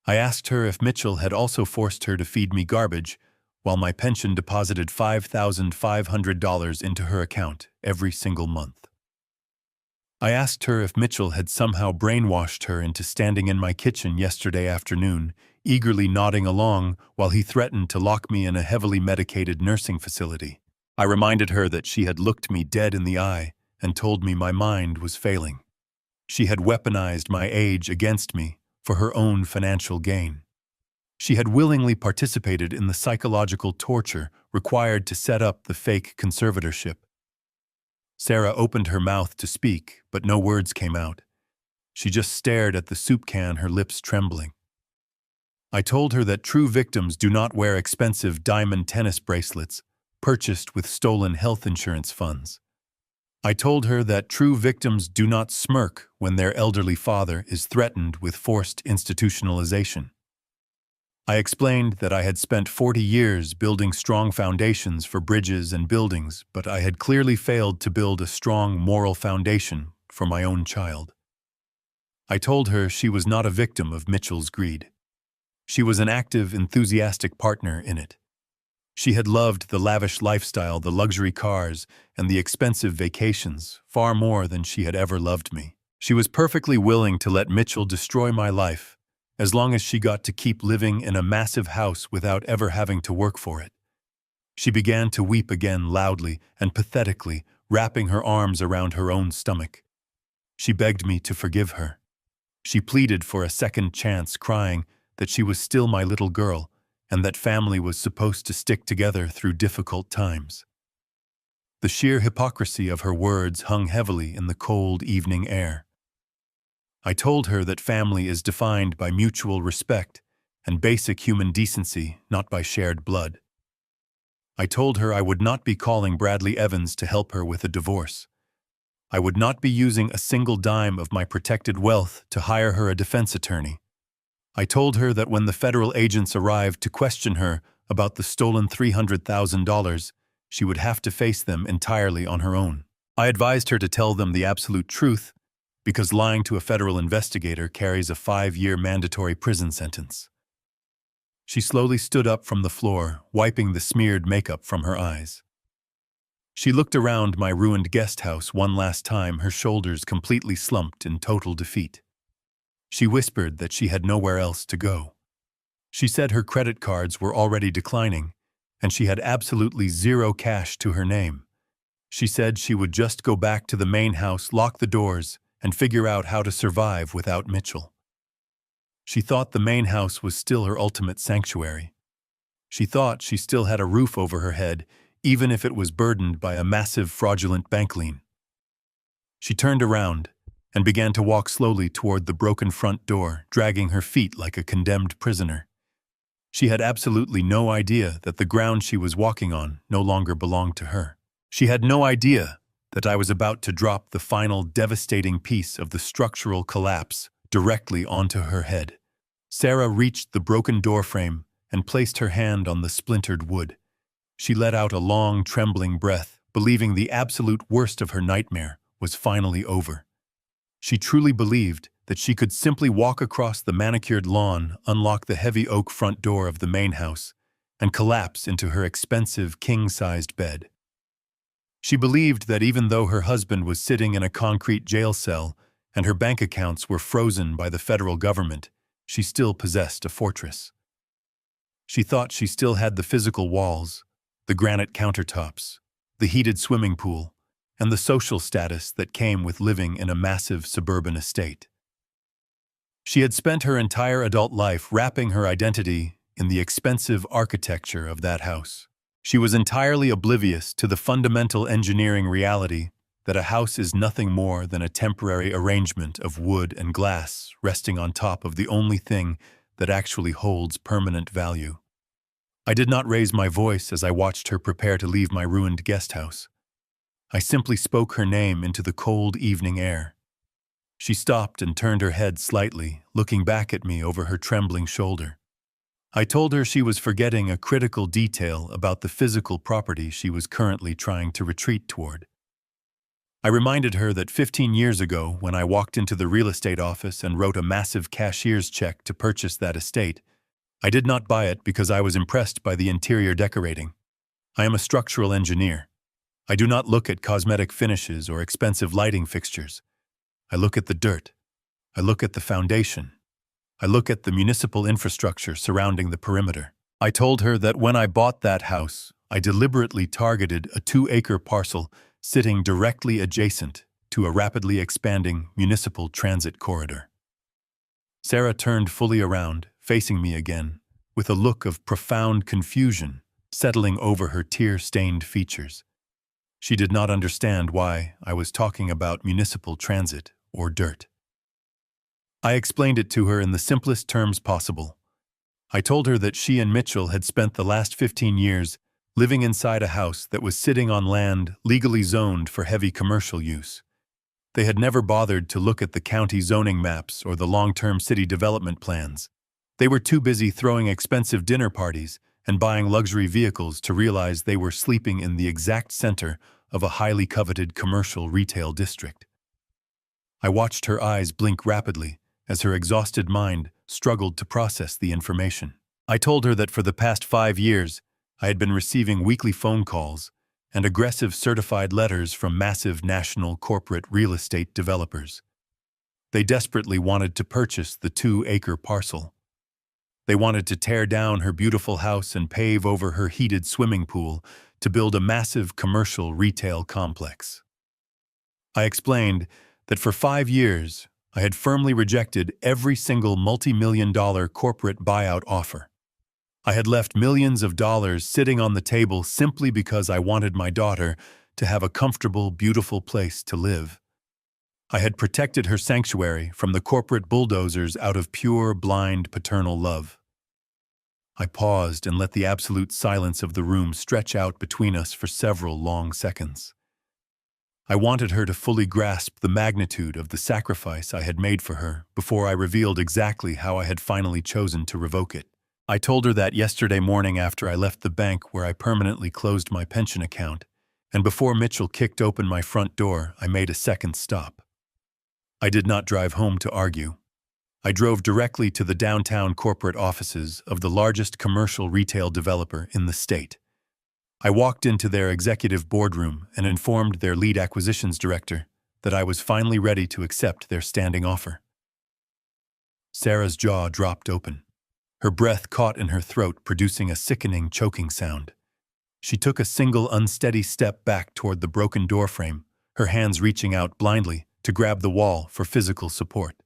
Speaker 1: I asked her if Mitchell had also forced her to feed me garbage while my pension deposited $5,500 into her account every single month. I asked her if Mitchell had somehow brainwashed her into standing in my kitchen yesterday afternoon, eagerly nodding along while he threatened to lock me in a heavily medicated nursing facility. I reminded her that she had looked me dead in the eye and told me my mind was failing. She had weaponized my age against me for her own financial gain. She had willingly participated in the psychological torture required to set up the fake conservatorship. Sarah opened her mouth to speak, but no words came out. She just stared at the soup can, her lips trembling. I told her that true victims do not wear expensive diamond tennis bracelets purchased with stolen health insurance funds. I told her that true victims do not smirk when their elderly father is threatened with forced institutionalization. I explained that I had spent 40 years building strong foundations for bridges and buildings, but I had clearly failed to build a strong moral foundation for my own child. I told her she was not a victim of Mitchell's greed. She was an active, enthusiastic partner in it. She had loved the lavish lifestyle, the luxury cars, and the expensive vacations far more than she had ever loved me. She was perfectly willing to let Mitchell destroy my life, as long as she got to keep living in a massive house without ever having to work for it. She began to weep again loudly and pathetically, wrapping her arms around her own stomach. She begged me to forgive her. She pleaded for a second chance, crying that she was still my little girl and that family was supposed to stick together through difficult times. The sheer hypocrisy of her words hung heavily in the cold evening air. I told her that family is defined by mutual respect and basic human decency, not by shared blood. I told her I would not be calling Bradley Evans to help her with a divorce. I would not be using a single dime of my protected wealth to hire her a defense attorney. I told her that when the federal agents arrived to question her about the stolen $300,000, she would have to face them entirely on her own. I advised her to tell them the absolute truth, because lying to a federal investigator carries a 5-year mandatory prison sentence. She slowly stood up from the floor, wiping the smeared makeup from her eyes. She looked around my ruined guest house one last time, her shoulders completely slumped in total defeat. She whispered that she had nowhere else to go. She said her credit cards were already declining, and she had absolutely zero cash to her name. She said she would just go back to the main house, lock the doors, and figure out how to survive without Mitchell. She thought the main house was still her ultimate sanctuary. She thought she still had a roof over her head, even if it was burdened by a massive fraudulent bank lien. She turned around and began to walk slowly toward the broken front door, dragging her feet like a condemned prisoner. She had absolutely no idea that the ground she was walking on no longer belonged to her. She had no idea that I was about to drop the final devastating piece of the structural collapse directly onto her head. Sarah reached the broken doorframe and placed her hand on the splintered wood. She let out a long, trembling breath, believing the absolute worst of her nightmare was finally over. She truly believed that she could simply walk across the manicured lawn, unlock the heavy oak front door of the main house, and collapse into her expensive king-sized bed. She believed that even though her husband was sitting in a concrete jail cell and her bank accounts were frozen by the federal government, she still possessed a fortress. She thought she still had the physical walls, the granite countertops, the heated swimming pool, and the social status that came with living in a massive suburban estate. She had spent her entire adult life wrapping her identity in the expensive architecture of that house. She was entirely oblivious to the fundamental engineering reality that a house is nothing more than a temporary arrangement of wood and glass resting on top of the only thing that actually holds permanent value. I did not raise my voice as I watched her prepare to leave my ruined guest house. I simply spoke her name into the cold evening air. She stopped and turned her head slightly, looking back at me over her trembling shoulder. I told her she was forgetting a critical detail about the physical property she was currently trying to retreat toward. I reminded her that 15 years ago, when I walked into the real estate office and wrote a massive cashier's check to purchase that estate, I did not buy it because I was impressed by the interior decorating. I am a structural engineer. I do not look at cosmetic finishes or expensive lighting fixtures. I look at the dirt. I look at the foundation. I look at the municipal infrastructure surrounding the perimeter. I told her that when I bought that house, I deliberately targeted a 2-acre parcel sitting directly adjacent to a rapidly expanding municipal transit corridor. Sarah turned fully around, facing me again, with a look of profound confusion settling over her tear-stained features. She did not understand why I was talking about municipal transit or dirt. I explained it to her in the simplest terms possible. I told her that she and Mitchell had spent the last 15 years living inside a house that was sitting on land legally zoned for heavy commercial use. They had never bothered to look at the county zoning maps or the long-term city development plans. They were too busy throwing expensive dinner parties and buying luxury vehicles to realize they were sleeping in the exact center of a highly coveted commercial retail district. I watched her eyes blink rapidly as her exhausted mind struggled to process the information. I told her that for the past 5 years, I had been receiving weekly phone calls and aggressive certified letters from massive national corporate real estate developers. They desperately wanted to purchase the 2-acre parcel. They wanted to tear down her beautiful house and pave over her heated swimming pool to build a massive commercial retail complex. I explained that for 5 years, I had firmly rejected every single multi-million-dollar corporate buyout offer. I had left millions of dollars sitting on the table simply because I wanted my daughter to have a comfortable, beautiful place to live. I had protected her sanctuary from the corporate bulldozers out of pure, blind, paternal love. I paused and let the absolute silence of the room stretch out between us for several long seconds. I wanted her to fully grasp the magnitude of the sacrifice I had made for her before I revealed exactly how I had finally chosen to revoke it. I told her that yesterday morning after I left the bank where I permanently closed my pension account, and before Mitchell kicked open my front door, I made a second stop. I did not drive home to argue. I drove directly to the downtown corporate offices of the largest commercial retail developer in the state. I walked into their executive boardroom and informed their lead acquisitions director that I was finally ready to accept their standing offer. Sarah's jaw dropped open. Her breath caught in her throat, producing a sickening, choking sound. She took a single unsteady step back toward the broken doorframe, her hands reaching out blindly to grab the wall for physical support.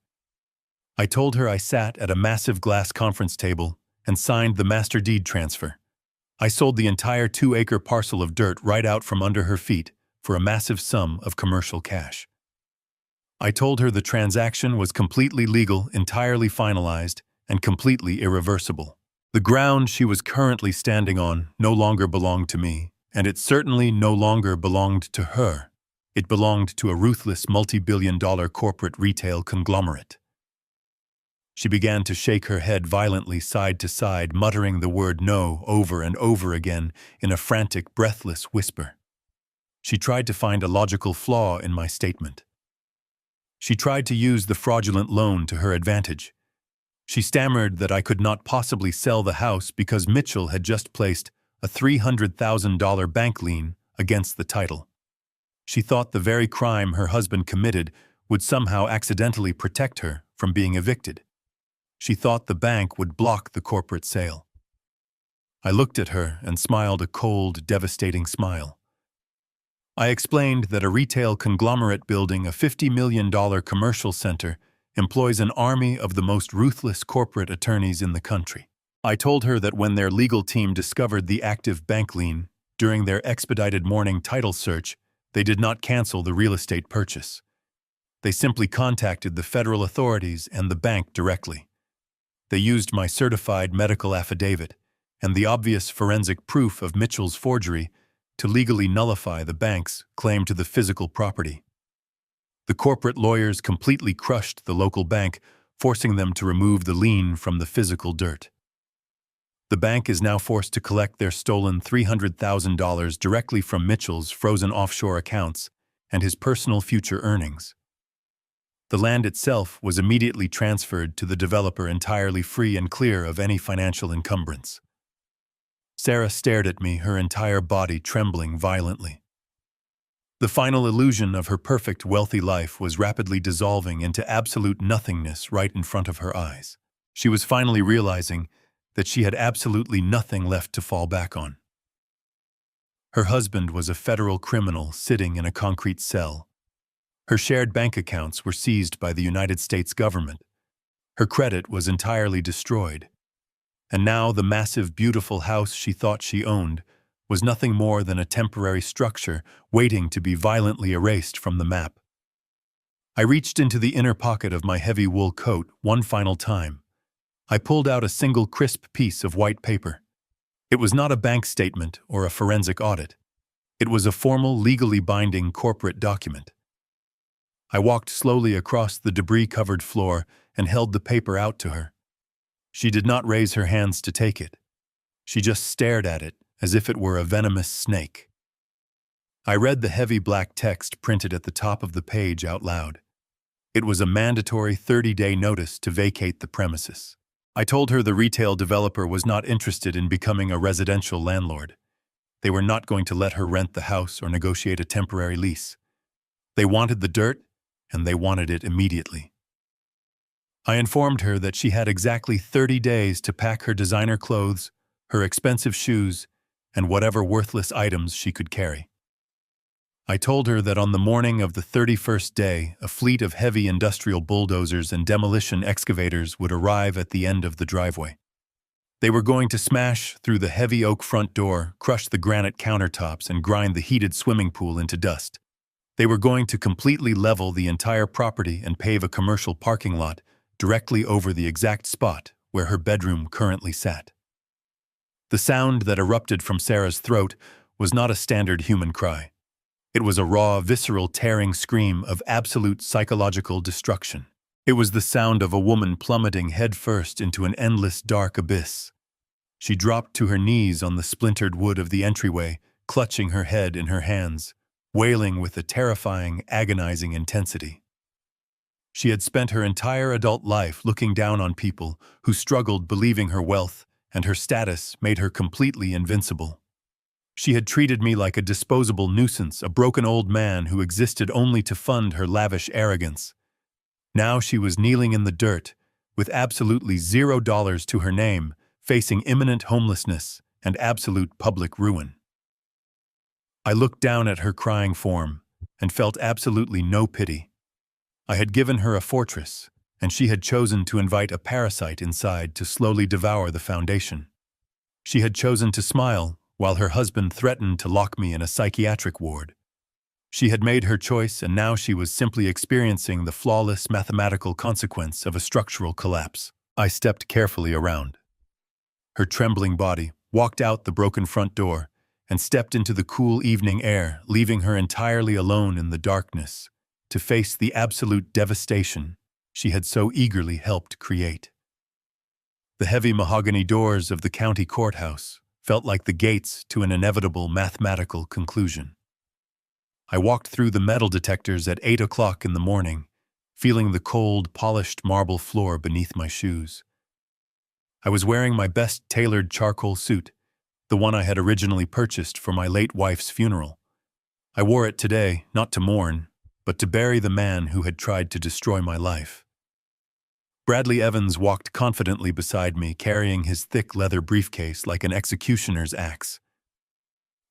Speaker 1: I told her I sat at a massive glass conference table and signed the master deed transfer, I sold the entire 2-acre parcel of dirt right out from under her feet for a massive sum of commercial cash. I told her the transaction was completely legal, entirely finalized, and completely irreversible. The ground she was currently standing on no longer belonged to me, and it certainly no longer belonged to her. It belonged to a ruthless multi-billion-dollar corporate retail conglomerate. She began to shake her head violently side to side, muttering the word no over and over again in a frantic, breathless whisper. She tried to find a logical flaw in my statement. She tried to use the fraudulent loan to her advantage. She stammered that I could not possibly sell the house because Mitchell had just placed a $300,000 bank lien against the title. She thought the very crime her husband committed would somehow accidentally protect her from being evicted. She thought the bank would block the corporate sale. I looked at her and smiled a cold, devastating smile. I explained that a retail conglomerate building a $50 million commercial center employs an army of the most ruthless corporate attorneys in the country. I told her that when their legal team discovered the active bank lien during their expedited morning title search, they did not cancel the real estate purchase. They simply contacted the federal authorities and the bank directly. They used my certified medical affidavit and the obvious forensic proof of Mitchell's forgery to legally nullify the bank's claim to the physical property. The corporate lawyers completely crushed the local bank, forcing them to remove the lien from the physical dirt. The bank is now forced to collect their stolen $300,000 directly from Mitchell's frozen offshore accounts and his personal future earnings. The land itself was immediately transferred to the developer entirely free and clear of any financial encumbrance. Sarah stared at me, her entire body trembling violently. The final illusion of her perfect, wealthy life was rapidly dissolving into absolute nothingness right in front of her eyes. She was finally realizing that she had absolutely nothing left to fall back on. Her husband was a federal criminal sitting in a concrete cell. Her shared bank accounts were seized by the United States government. Her credit was entirely destroyed. And now the massive, beautiful house she thought she owned was nothing more than a temporary structure waiting to be violently erased from the map. I reached into the inner pocket of my heavy wool coat one final time. I pulled out a single crisp piece of white paper. It was not a bank statement or a forensic audit. It was a formal, legally binding corporate document. I walked slowly across the debris-covered floor and held the paper out to her. She did not raise her hands to take it. She just stared at it as if it were a venomous snake. I read the heavy black text printed at the top of the page out loud. It was a mandatory 30-day notice to vacate the premises. I told her the retail developer was not interested in becoming a residential landlord. They were not going to let her rent the house or negotiate a temporary lease. They wanted the dirt, and they wanted it immediately. I informed her that she had exactly 30 days to pack her designer clothes, her expensive shoes, and whatever worthless items she could carry. I told her that on the morning of the 31st day, a fleet of heavy industrial bulldozers and demolition excavators would arrive at the end of the driveway. They were going to smash through the heavy oak front door, crush the granite countertops, and grind the heated swimming pool into dust. They were going to completely level the entire property and pave a commercial parking lot directly over the exact spot where her bedroom currently sat. The sound that erupted from Sarah's throat was not a standard human cry. It was a raw, visceral, tearing scream of absolute psychological destruction. It was the sound of a woman plummeting headfirst into an endless dark abyss. She dropped to her knees on the splintered wood of the entryway, clutching her head in her hands, wailing with a terrifying, agonizing intensity. She had spent her entire adult life looking down on people who struggled, believing her wealth and her status made her completely invincible. She had treated me like a disposable nuisance, a broken old man who existed only to fund her lavish arrogance. Now she was kneeling in the dirt, with absolutely $0 to her name, facing imminent homelessness and absolute public ruin. I looked down at her crying form and felt absolutely no pity. I had given her a fortress, and she had chosen to invite a parasite inside to slowly devour the foundation. She had chosen to smile while her husband threatened to lock me in a psychiatric ward. She had made her choice, and now she was simply experiencing the flawless mathematical consequence of a structural collapse. I stepped carefully around her trembling body, walked out the broken front door, and stepped into the cool evening air, leaving her entirely alone in the darkness to face the absolute devastation she had so eagerly helped create. The heavy mahogany doors of the county courthouse felt like the gates to an inevitable mathematical conclusion. I walked through the metal detectors at 8 o'clock in the morning, feeling the cold, polished marble floor beneath my shoes. I was wearing my best tailored charcoal suit, the one I had originally purchased for my late wife's funeral. I wore it today, not to mourn, but to bury the man who had tried to destroy my life. Bradley Evans walked confidently beside me, carrying his thick leather briefcase like an executioner's axe.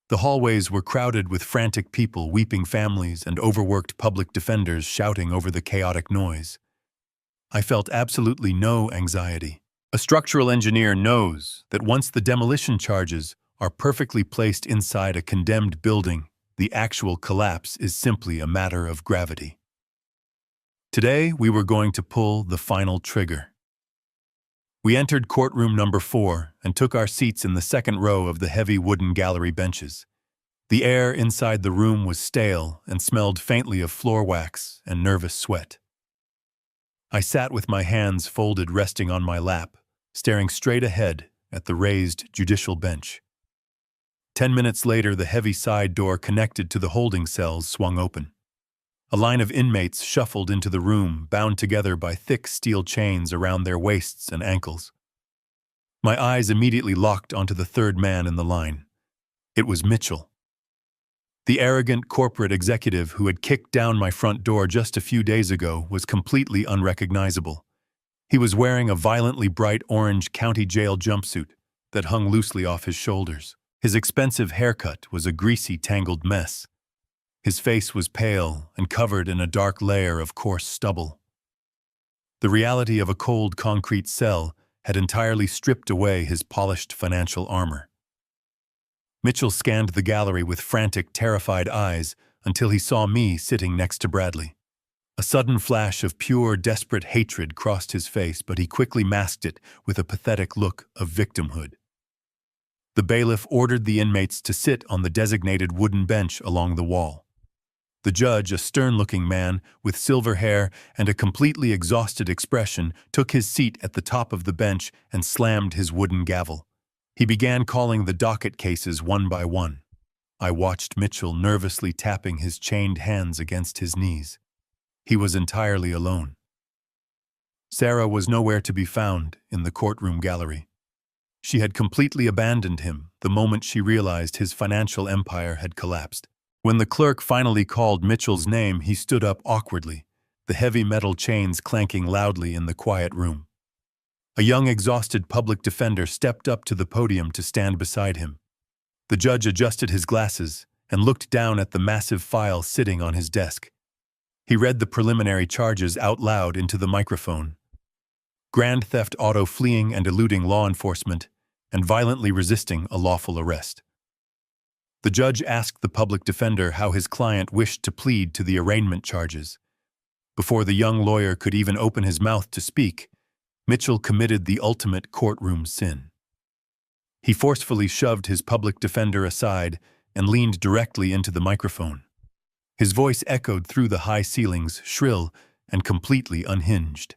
Speaker 1: The hallways were crowded with frantic people, weeping families, and overworked public defenders shouting over the chaotic noise. I felt absolutely no anxiety. A structural engineer knows that once the demolition charges are perfectly placed inside a condemned building, the actual collapse is simply a matter of gravity. Today, we were going to pull the final trigger. We entered courtroom number 4 and took our seats in the second row of the heavy wooden gallery benches. The air inside the room was stale and smelled faintly of floor wax and nervous sweat. I sat with my hands folded, resting on my lap, staring straight ahead at the raised judicial bench. 10 minutes later, the heavy side door connected to the holding cells swung open. A line of inmates shuffled into the room, bound together by thick steel chains around their waists and ankles. My eyes immediately locked onto the third man in the line. It was Mitchell. The arrogant corporate executive who had kicked down my front door just a few days ago was completely unrecognizable. He was wearing a violently bright orange county jail jumpsuit that hung loosely off his shoulders. His expensive haircut was a greasy, tangled mess. His face was pale and covered in a dark layer of coarse stubble. The reality of a cold concrete cell had entirely stripped away his polished financial armor. Mitchell scanned the gallery with frantic, terrified eyes until he saw me sitting next to Bradley. A sudden flash of pure, desperate hatred crossed his face, but he quickly masked it with a pathetic look of victimhood. The bailiff ordered the inmates to sit on the designated wooden bench along the wall. The judge, a stern-looking man with silver hair and a completely exhausted expression, took his seat at the top of the bench and slammed his wooden gavel. He began calling the docket cases one by one. I watched Mitchell nervously tapping his chained hands against his knees. He was entirely alone. Sarah was nowhere to be found in the courtroom gallery. She had completely abandoned him the moment she realized his financial empire had collapsed. When the clerk finally called Mitchell's name, he stood up awkwardly, the heavy metal chains clanking loudly in the quiet room. A young, exhausted public defender stepped up to the podium to stand beside him. The judge adjusted his glasses and looked down at the massive file sitting on his desk. He read the preliminary charges out loud into the microphone. Grand theft auto, fleeing and eluding law enforcement, and violently resisting a lawful arrest. The judge asked the public defender how his client wished to plead to the arraignment charges. Before the young lawyer could even open his mouth to speak, Mitchell committed the ultimate courtroom sin. He forcefully shoved his public defender aside and leaned directly into the microphone. His voice echoed through the high ceilings, shrill and completely unhinged.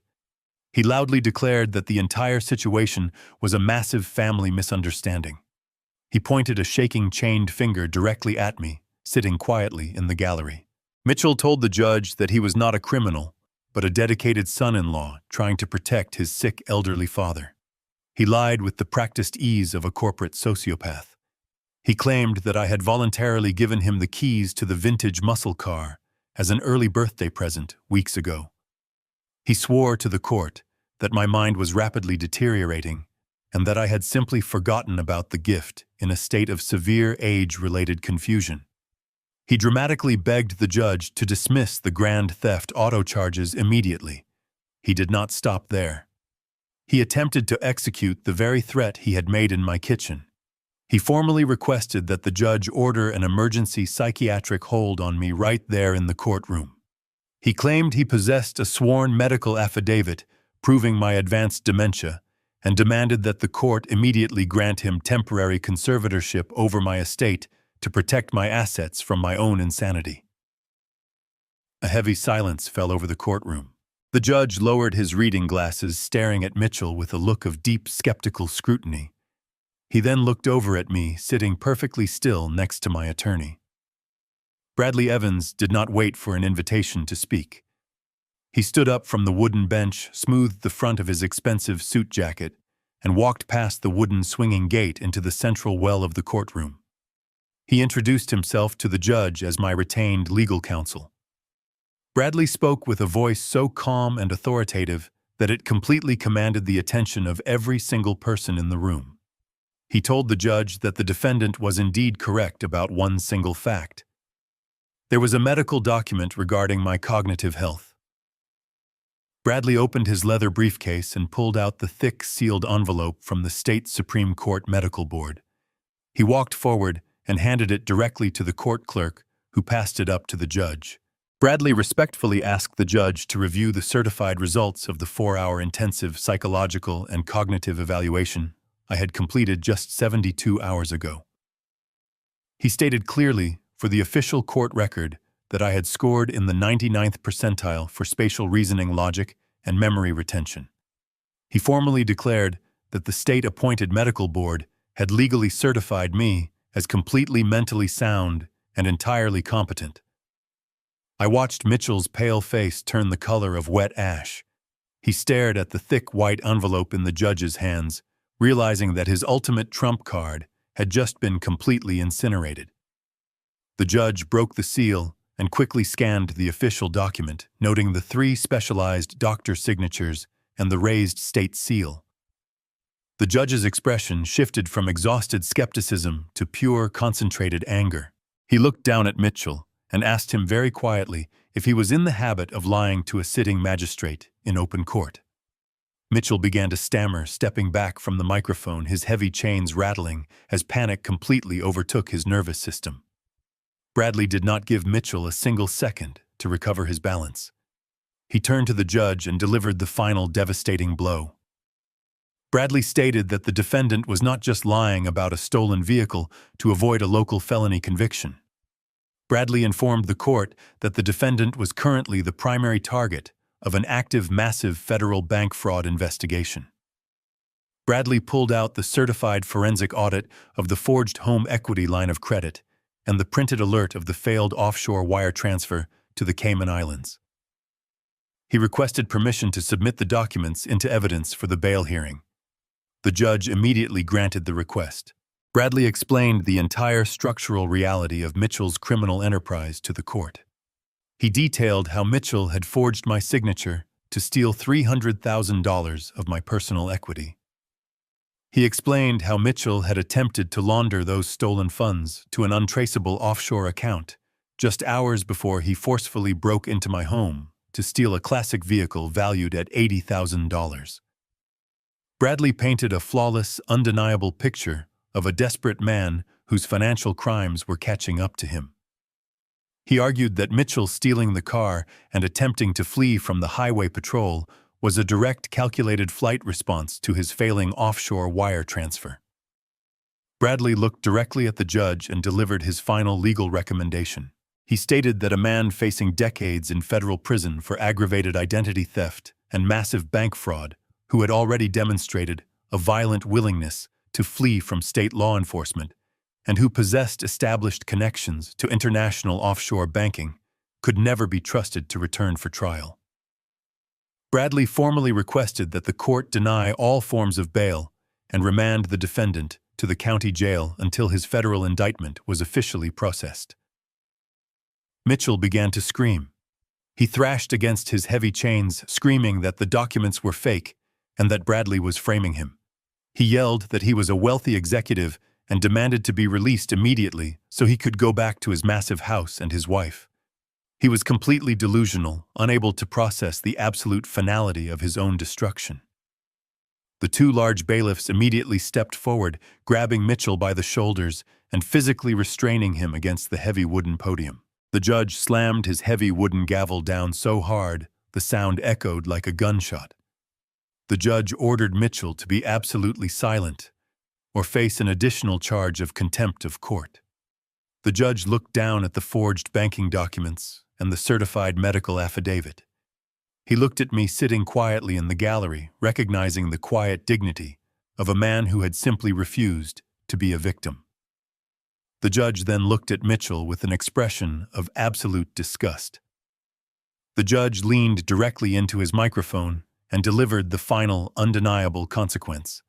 Speaker 1: He loudly declared that the entire situation was a massive family misunderstanding. He pointed a shaking, chained finger directly at me, sitting quietly in the gallery. Mitchell told the judge that he was not a criminal, but a dedicated son-in-law trying to protect his sick elderly father. He lied with the practiced ease of a corporate sociopath. He claimed that I had voluntarily given him the keys to the vintage muscle car as an early birthday present weeks ago. He swore to the court that my mind was rapidly deteriorating and that I had simply forgotten about the gift in a state of severe age-related confusion. He dramatically begged the judge to dismiss the grand theft auto charges immediately. He did not stop there. He attempted to execute the very threat he had made in my kitchen. He formally requested that the judge order an emergency psychiatric hold on me right there in the courtroom. He claimed he possessed a sworn medical affidavit proving my advanced dementia and demanded that the court immediately grant him temporary conservatorship over my estate to protect my assets from my own insanity. A heavy silence fell over the courtroom. The judge lowered his reading glasses, staring at Mitchell with a look of deep, skeptical scrutiny. He then looked over at me, sitting perfectly still next to my attorney. Bradley Evans did not wait for an invitation to speak. He stood up from the wooden bench, smoothed the front of his expensive suit jacket, and walked past the wooden swinging gate into the central well of the courtroom. He introduced himself to the judge as my retained legal counsel. Bradley spoke with a voice so calm and authoritative that it completely commanded the attention of every single person in the room. He told the judge that the defendant was indeed correct about one single fact. There was a medical document regarding my cognitive health. Bradley opened his leather briefcase and pulled out the thick, sealed envelope from the State Supreme Court Medical Board. He walked forward and handed it directly to the court clerk, who passed it up to the judge. Bradley respectfully asked the judge to review the certified results of the 4-hour intensive psychological and cognitive evaluation I had completed just 72 hours ago. He stated clearly, for the official court record, that I had scored in the 99th percentile for spatial reasoning logic and memory retention. He formally declared that the state-appointed medical board had legally certified me as completely mentally sound and entirely competent. I watched Mitchell's pale face turn the color of wet ash. He stared at the thick white envelope in the judge's hands, realizing that his ultimate trump card had just been completely incinerated. The judge broke the seal and quickly scanned the official document, noting the 3 specialized doctor signatures and the raised state seal. The judge's expression shifted from exhausted skepticism to pure, concentrated anger. He looked down at Mitchell and asked him very quietly if he was in the habit of lying to a sitting magistrate in open court. Mitchell began to stammer, stepping back from the microphone, his heavy chains rattling as panic completely overtook his nervous system. Bradley did not give Mitchell a single second to recover his balance. He turned to the judge and delivered the final devastating blow. Bradley stated that the defendant was not just lying about a stolen vehicle to avoid a local felony conviction. Bradley informed the court that the defendant was currently the primary target of an active, massive federal bank fraud investigation. Bradley pulled out the certified forensic audit of the forged home equity line of credit and the printed alert of the failed offshore wire transfer to the Cayman Islands. He requested permission to submit the documents into evidence for the bail hearing. The judge immediately granted the request. Bradley explained the entire structural reality of Mitchell's criminal enterprise to the court. He detailed how Mitchell had forged my signature to steal $300,000 of my personal equity. He explained how Mitchell had attempted to launder those stolen funds to an untraceable offshore account just hours before he forcefully broke into my home to steal a classic vehicle valued at $80,000. Bradley painted a flawless, undeniable picture of a desperate man whose financial crimes were catching up to him. He argued that Mitchell stealing the car and attempting to flee from the highway patrol was a direct, calculated flight response to his failing offshore wire transfer. Bradley looked directly at the judge and delivered his final legal recommendation. He stated that a man facing decades in federal prison for aggravated identity theft and massive bank fraud, who had already demonstrated a violent willingness to flee from state law enforcement, and who possessed established connections to international offshore banking, could never be trusted to return for trial. Bradley formally requested that the court deny all forms of bail and remand the defendant to the county jail until his federal indictment was officially processed. Mitchell began to scream. He thrashed against his heavy chains, screaming that the documents were fake and that Bradley was framing him. He yelled that he was a wealthy executive and demanded to be released immediately so he could go back to his massive house and his wife. He was completely delusional, unable to process the absolute finality of his own destruction. The two large bailiffs immediately stepped forward, grabbing Mitchell by the shoulders and physically restraining him against the heavy wooden podium. The judge slammed his heavy wooden gavel down so hard, the sound echoed like a gunshot. The judge ordered Mitchell to be absolutely silent or face an additional charge of contempt of court. The judge looked down at the forged banking documents and the certified medical affidavit. He looked at me sitting quietly in the gallery, recognizing the quiet dignity of a man who had simply refused to be a victim. The judge then looked at Mitchell with an expression of absolute disgust. The judge leaned directly into his microphone and delivered the final, undeniable consequence.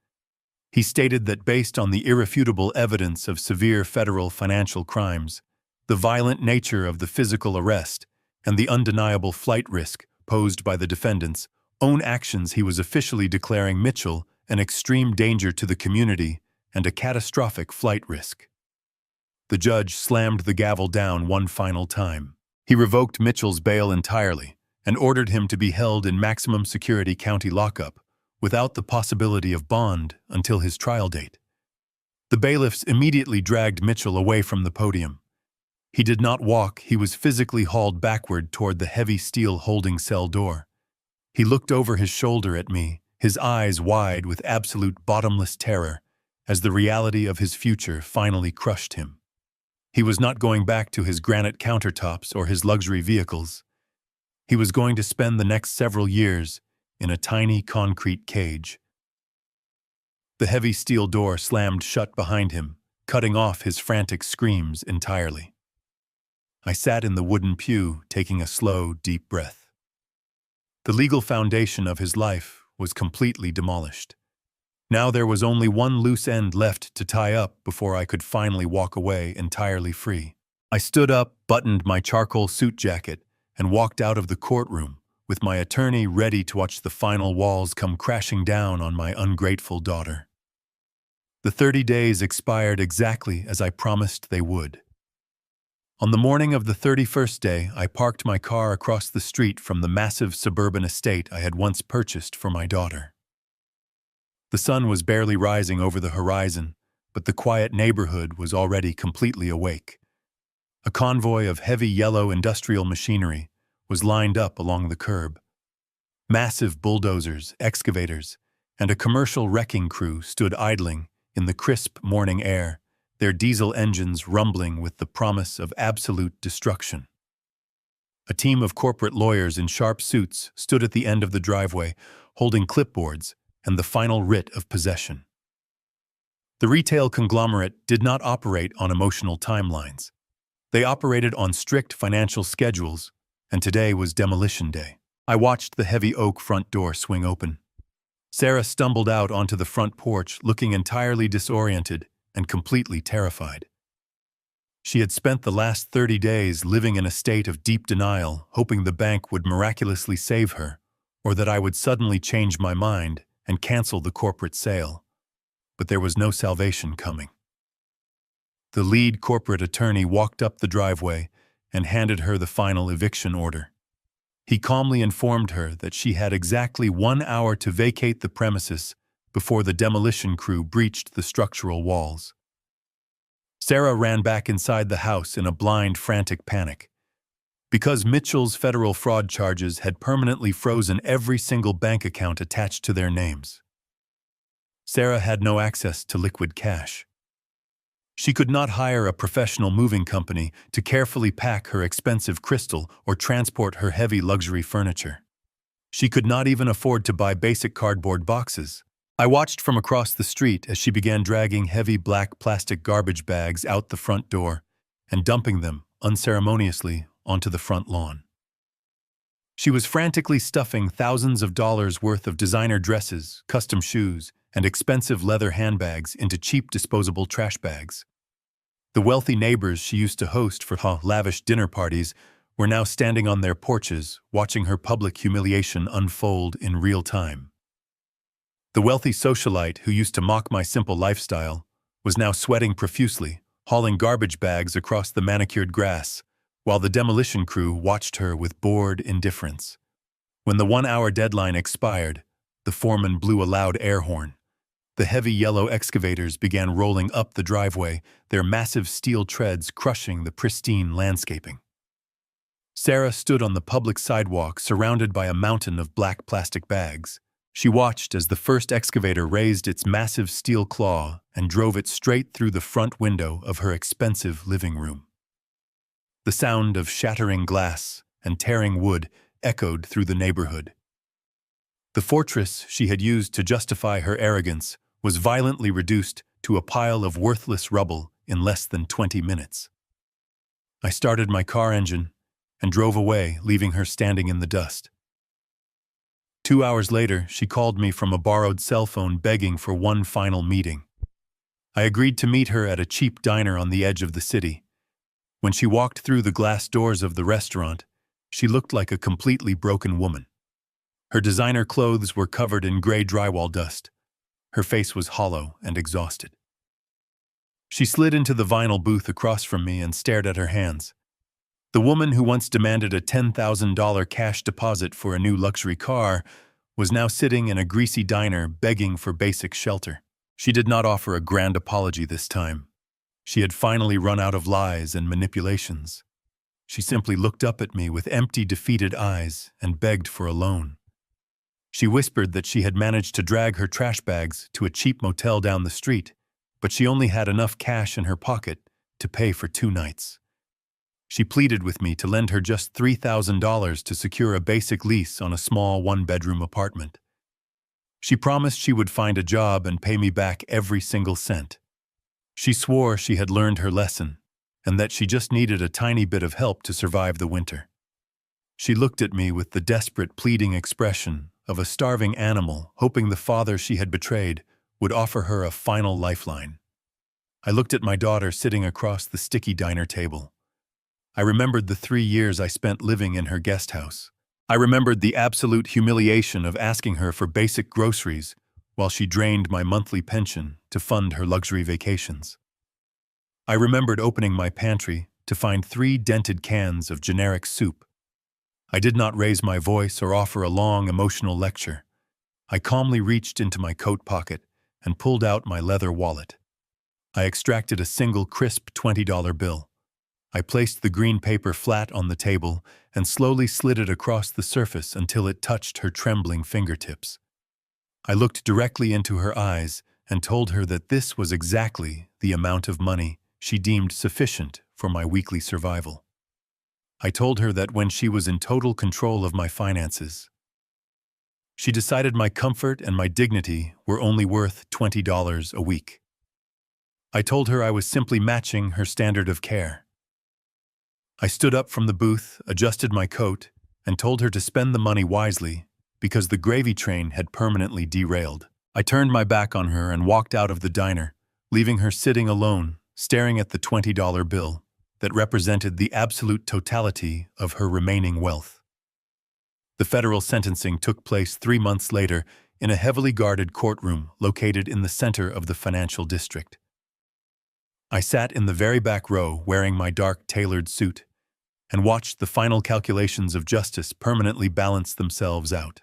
Speaker 1: He stated that based on the irrefutable evidence of severe federal financial crimes, the violent nature of the physical arrest, and the undeniable flight risk posed by the defendant's own actions, he was officially declaring Mitchell an extreme danger to the community and a catastrophic flight risk. The judge slammed the gavel down one final time. He revoked Mitchell's bail entirely and ordered him to be held in maximum security county lockup without the possibility of bond until his trial date. The bailiffs immediately dragged Mitchell away from the podium. He did not walk, he was physically hauled backward toward the heavy steel holding cell door. He looked over his shoulder at me, his eyes wide with absolute bottomless terror, as the reality of his future finally crushed him. He was not going back to his granite countertops or his luxury vehicles. He was going to spend the next several years in a tiny concrete cage. The heavy steel door slammed shut behind him, cutting off his frantic screams entirely. I sat in the wooden pew, taking a slow, deep breath. The legal foundation of his life was completely demolished. Now there was only one loose end left to tie up before I could finally walk away entirely free. I stood up, buttoned my charcoal suit jacket, and walked out of the courtroom, with my attorney ready to watch the final walls come crashing down on my ungrateful daughter. The 30 days expired exactly as I promised they would. On the morning of the 31st day, I parked my car across the street from the massive suburban estate I had once purchased for my daughter. The sun was barely rising over the horizon, but the quiet neighborhood was already completely awake. A convoy of heavy yellow industrial machinery was lined up along the curb. Massive bulldozers, excavators, and a commercial wrecking crew stood idling in the crisp morning air, their diesel engines rumbling with the promise of absolute destruction. A team of corporate lawyers in sharp suits stood at the end of the driveway, holding clipboards and the final writ of possession. The retail conglomerate did not operate on emotional timelines. They operated on strict financial schedules, and today was demolition day. I watched the heavy oak front door swing open. Sarah stumbled out onto the front porch, looking entirely disoriented and completely terrified. She had spent the last 30 days living in a state of deep denial, hoping the bank would miraculously save her, or that I would suddenly change my mind and cancel the corporate sale. But there was no salvation coming. The lead corporate attorney walked up the driveway and handed her the final eviction order. He calmly informed her that she had exactly 1 hour to vacate the premises before the demolition crew breached the structural walls. Sarah ran back inside the house in a blind, frantic panic. Because Mitchell's federal fraud charges had permanently frozen every single bank account attached to their names, Sarah had no access to liquid cash. She could not hire a professional moving company to carefully pack her expensive crystal or transport her heavy luxury furniture. She could not even afford to buy basic cardboard boxes. I watched from across the street as she began dragging heavy black plastic garbage bags out the front door and dumping them unceremoniously onto the front lawn. She was frantically stuffing thousands of dollars worth of designer dresses, custom shoes, and expensive leather handbags into cheap disposable trash bags. The wealthy neighbors she used to host for her lavish dinner parties were now standing on their porches, watching her public humiliation unfold in real time. The wealthy socialite who used to mock my simple lifestyle was now sweating profusely, hauling garbage bags across the manicured grass, while the demolition crew watched her with bored indifference. When the 1 hour deadline expired, The foreman blew a loud air horn. The heavy yellow excavators began rolling up the driveway, their massive steel treads crushing the pristine landscaping. Sarah stood on the public sidewalk surrounded by a mountain of black plastic bags. She watched as the first excavator raised its massive steel claw and drove it straight through the front window of her expensive living room. The sound of shattering glass and tearing wood echoed through the neighborhood. The fortress she had used to justify her arrogance was violently reduced to a pile of worthless rubble in less than 20 minutes. I started my car engine and drove away, leaving her standing in the dust. 2 hours later, she called me from a borrowed cell phone begging for one final meeting. I agreed to meet her at a cheap diner on the edge of the city. When she walked through the glass doors of the restaurant, she looked like a completely broken woman. Her designer clothes were covered in gray drywall dust. Her face was hollow and exhausted. She slid into the vinyl booth across from me and stared at her hands. The woman who once demanded a $10,000 cash deposit for a new luxury car was now sitting in a greasy diner begging for basic shelter. She did not offer a grand apology this time. She had finally run out of lies and manipulations. She simply looked up at me with empty, defeated eyes and begged for a loan. She whispered that she had managed to drag her trash bags to a cheap motel down the street, but she only had enough cash in her pocket to pay for 2 nights. She pleaded with me to lend her just $3,000 to secure a basic lease on a small one-bedroom apartment. She promised she would find a job and pay me back every single cent. She swore she had learned her lesson and that she just needed a tiny bit of help to survive the winter. She looked at me with the desperate, pleading expression of a starving animal hoping the father she had betrayed would offer her a final lifeline. I looked at my daughter sitting across the sticky diner table. I remembered the 3 years I spent living in her guest house. I remembered the absolute humiliation of asking her for basic groceries while she drained my monthly pension to fund her luxury vacations. I remembered opening my pantry to find 3 dented cans of generic soup. I did not raise my voice or offer a long, emotional lecture. I calmly reached into my coat pocket and pulled out my leather wallet. I extracted a single crisp $20 bill. I placed the green paper flat on the table and slowly slid it across the surface until it touched her trembling fingertips. I looked directly into her eyes and told her that this was exactly the amount of money she deemed sufficient for my weekly survival. I told her that when she was in total control of my finances, she decided my comfort and my dignity were only worth $20 a week. I told her I was simply matching her standard of care. I stood up from the booth, adjusted my coat, and told her to spend the money wisely because the gravy train had permanently derailed. I turned my back on her and walked out of the diner, leaving her sitting alone, staring at the $20 bill that represented the absolute totality of her remaining wealth. The federal sentencing took place 3 months later in a heavily guarded courtroom located in the center of the financial district. I sat in the very back row wearing my dark tailored suit and watched the final calculations of justice permanently balance themselves out.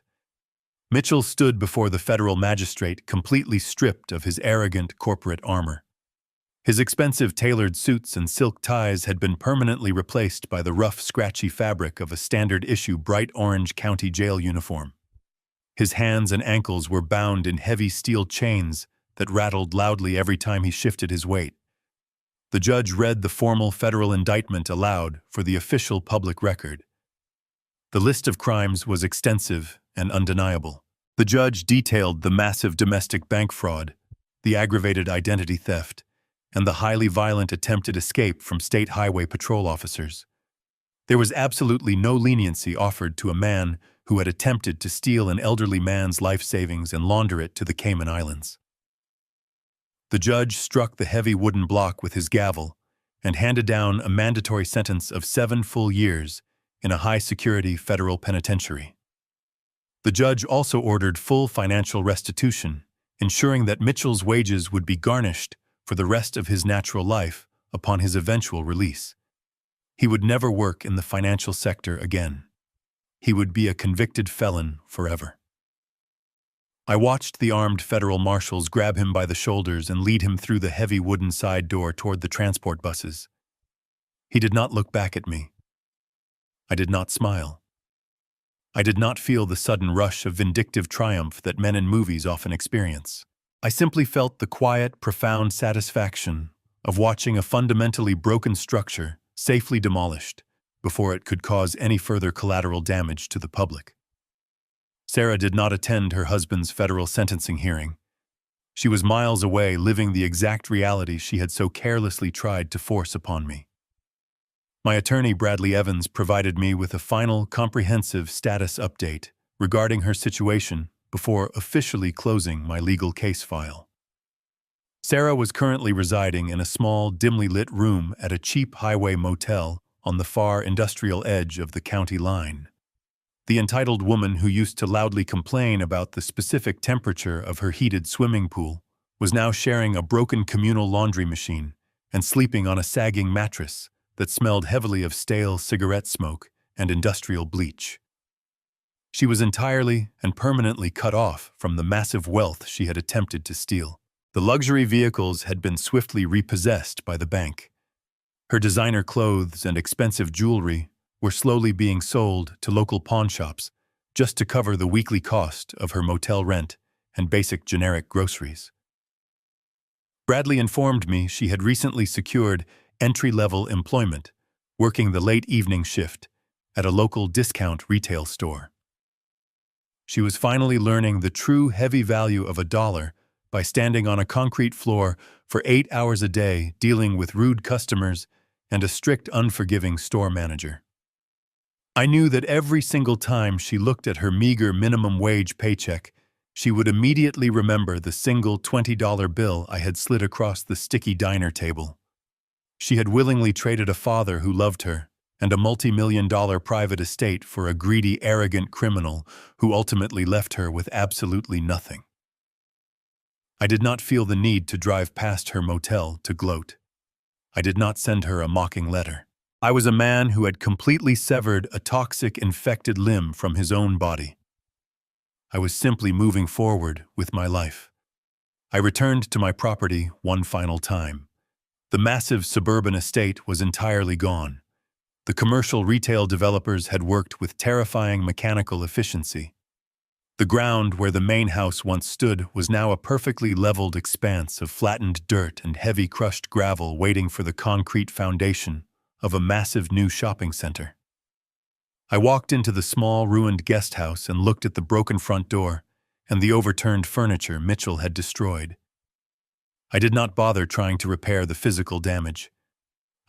Speaker 1: Mitchell stood before the federal magistrate completely stripped of his arrogant corporate armor. His expensive tailored suits and silk ties had been permanently replaced by the rough, scratchy fabric of a standard-issue bright orange county jail uniform. His hands and ankles were bound in heavy steel chains that rattled loudly every time he shifted his weight. The judge read the formal federal indictment aloud for the official public record. The list of crimes was extensive and undeniable. The judge detailed the massive domestic bank fraud, the aggravated identity theft, and the highly violent attempted escape from state highway patrol officers. There was absolutely no leniency offered to a man who had attempted to steal an elderly man's life savings and launder it to the Cayman Islands. The judge struck the heavy wooden block with his gavel and handed down a mandatory sentence of 7 full years in a high-security federal penitentiary. The judge also ordered full financial restitution, ensuring that Mitchell's wages would be garnished for the rest of his natural life upon his eventual release. He would never work in the financial sector again. He would be a convicted felon forever. I watched the armed federal marshals grab him by the shoulders and lead him through the heavy wooden side door toward the transport buses. He did not look back at me. I did not smile. I did not feel the sudden rush of vindictive triumph that men in movies often experience. I simply felt the quiet, profound satisfaction of watching a fundamentally broken structure safely demolished before it could cause any further collateral damage to the public. Sarah did not attend her husband's federal sentencing hearing. She was miles away, living the exact reality she had so carelessly tried to force upon me. My attorney, Bradley Evans, provided me with a final, comprehensive status update regarding her situation before officially closing my legal case file. Sarah was currently residing in a small, dimly lit room at a cheap highway motel on the far industrial edge of the county line. The entitled woman who used to loudly complain about the specific temperature of her heated swimming pool was now sharing a broken communal laundry machine and sleeping on a sagging mattress that smelled heavily of stale cigarette smoke and industrial bleach. She was entirely and permanently cut off from the massive wealth she had attempted to steal. The luxury vehicles had been swiftly repossessed by the bank. Her designer clothes and expensive jewelry were slowly being sold to local pawn shops just to cover the weekly cost of her motel rent and basic generic groceries. Bradley informed me she had recently secured entry-level employment, working the late evening shift at a local discount retail store. She was finally learning the true heavy value of $1 by standing on a concrete floor for 8 hours a day, dealing with rude customers and a strict, unforgiving store manager. I knew that every single time she looked at her meager minimum wage paycheck, she would immediately remember the single $20 bill I had slid across the sticky diner table. She had willingly traded a father who loved her and a multi-million-dollar private estate for a greedy, arrogant criminal who ultimately left her with absolutely nothing. I did not feel the need to drive past her motel to gloat. I did not send her a mocking letter. I was a man who had completely severed a toxic, infected limb from his own body. I was simply moving forward with my life. I returned to my property one final time. The massive suburban estate was entirely gone. The commercial retail developers had worked with terrifying mechanical efficiency. The ground where the main house once stood was now a perfectly leveled expanse of flattened dirt and heavy crushed gravel waiting for the concrete foundation of a massive new shopping center. I walked into the small, ruined guest house and looked at the broken front door and the overturned furniture Mitchell had destroyed. I did not bother trying to repair the physical damage.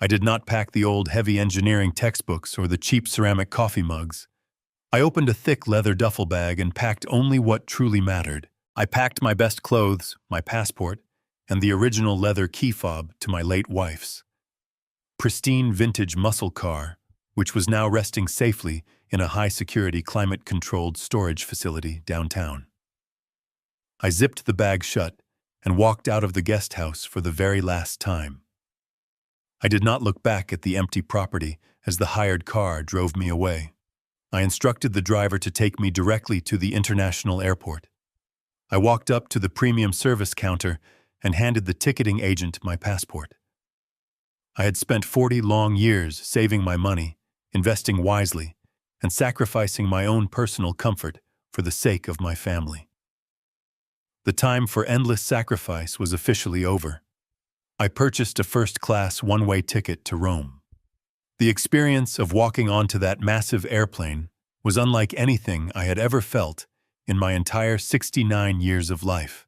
Speaker 1: I did not pack the old heavy engineering textbooks or the cheap ceramic coffee mugs. I opened a thick leather duffel bag and packed only what truly mattered. I packed my best clothes, my passport, and the original leather key fob to my late wife's pristine vintage muscle car, which was now resting safely in a high-security, climate-controlled storage facility downtown. I zipped the bag shut and walked out of the guest house for the very last time. I did not look back at the empty property as the hired car drove me away. I instructed the driver to take me directly to the international airport. I walked up to the premium service counter and handed the ticketing agent my passport. I had spent 40 long years saving my money, investing wisely, and sacrificing my own personal comfort for the sake of my family. The time for endless sacrifice was officially over. I purchased a first-class one-way ticket to Rome. The experience of walking onto that massive airplane was unlike anything I had ever felt in my entire 69 years of life.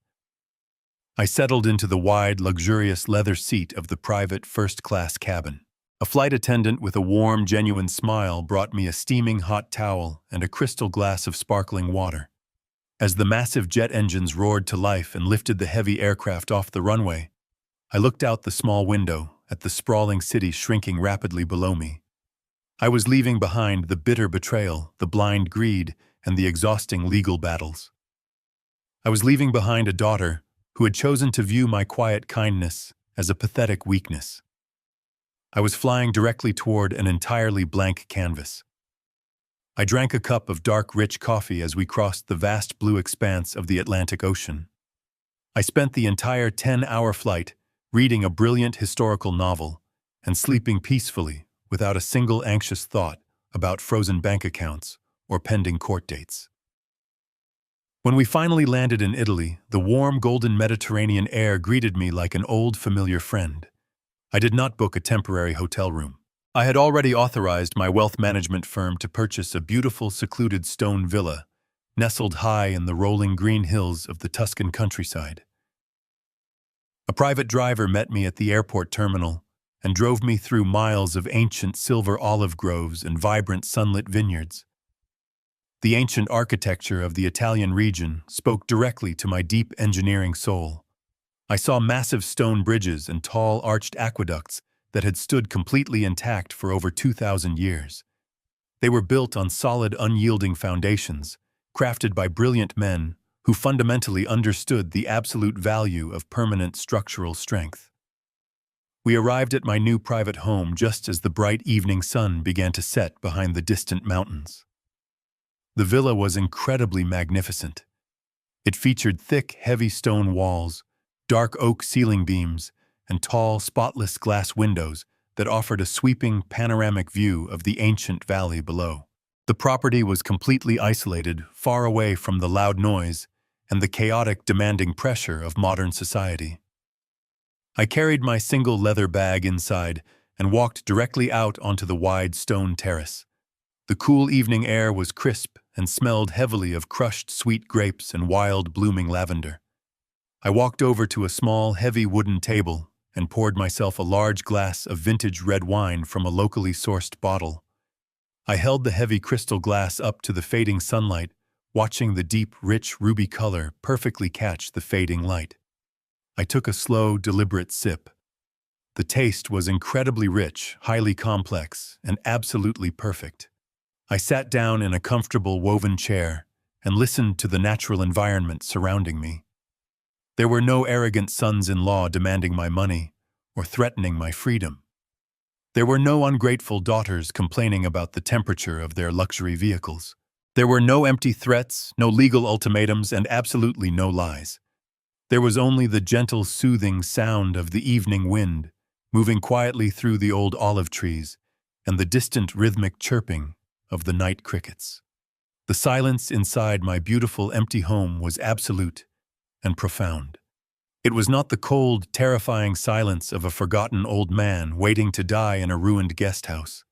Speaker 1: I settled into the wide, luxurious leather seat of the private first-class cabin. A flight attendant with a warm, genuine smile brought me a steaming hot towel and a crystal glass of sparkling water. As the massive jet engines roared to life and lifted the heavy aircraft off the runway, I looked out the small window at the sprawling city shrinking rapidly below me. I was leaving behind the bitter betrayal, the blind greed, and the exhausting legal battles. I was leaving behind a daughter who had chosen to view my quiet kindness as a pathetic weakness. I was flying directly toward an entirely blank canvas. I drank a cup of dark, rich coffee as we crossed the vast blue expanse of the Atlantic Ocean. I spent the entire 10-hour flight reading a brilliant historical novel and sleeping peacefully without a single anxious thought about frozen bank accounts or pending court dates. When we finally landed in Italy, the warm golden Mediterranean air greeted me like an old familiar friend. I did not book a temporary hotel room. I had already authorized my wealth management firm to purchase a beautiful secluded stone villa, nestled high in the rolling green hills of the Tuscan countryside. A private driver met me at the airport terminal and drove me through miles of ancient silver olive groves and vibrant sunlit vineyards. The ancient architecture of the Italian region spoke directly to my deep engineering soul. I saw massive stone bridges and tall arched aqueducts that had stood completely intact for over 2,000 years. They were built on solid, unyielding foundations, crafted by brilliant men who fundamentally understood the absolute value of permanent structural strength. We arrived at my new private home just as the bright evening sun began to set behind the distant mountains. The villa was incredibly magnificent. It featured thick, heavy stone walls, dark oak ceiling beams, and tall, spotless glass windows that offered a sweeping, panoramic view of the ancient valley below. The property was completely isolated, far away from the loud noise and the chaotic, demanding pressure of modern society. I carried my single leather bag inside and walked directly out onto the wide stone terrace. The cool evening air was crisp and smelled heavily of crushed sweet grapes and wild blooming lavender. I walked over to a small, heavy wooden table and poured myself a large glass of vintage red wine from a locally sourced bottle. I held the heavy crystal glass up to the fading sunlight, watching the deep, rich ruby color perfectly catch the fading light. I took a slow, deliberate sip. The taste was incredibly rich, highly complex, and absolutely perfect. I sat down in a comfortable woven chair and listened to the natural environment surrounding me. There were no arrogant sons-in-law demanding my money or threatening my freedom. There were no ungrateful daughters complaining about the temperature of their luxury vehicles. There were no empty threats, no legal ultimatums, and absolutely no lies. There was only the gentle, soothing sound of the evening wind moving quietly through the old olive trees and the distant rhythmic chirping of the night crickets. The silence inside my beautiful empty home was absolute and profound. It was not the cold, terrifying silence of a forgotten old man waiting to die in a ruined guest house.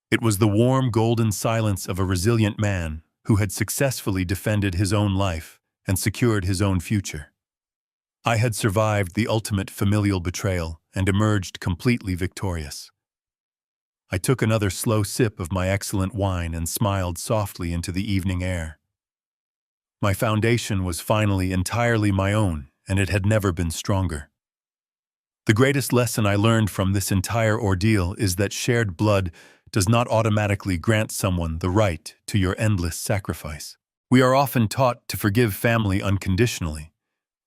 Speaker 1: It was the warm, golden silence of a resilient man who had successfully defended his own life and secured his own future. I had survived the ultimate familial betrayal and emerged completely victorious. I took another slow sip of my excellent wine and smiled softly into the evening air. My foundation was finally entirely my own, and it had never been stronger. The greatest lesson I learned from this entire ordeal is that shared blood does not automatically grant someone the right to your endless sacrifice. We are often taught to forgive family unconditionally,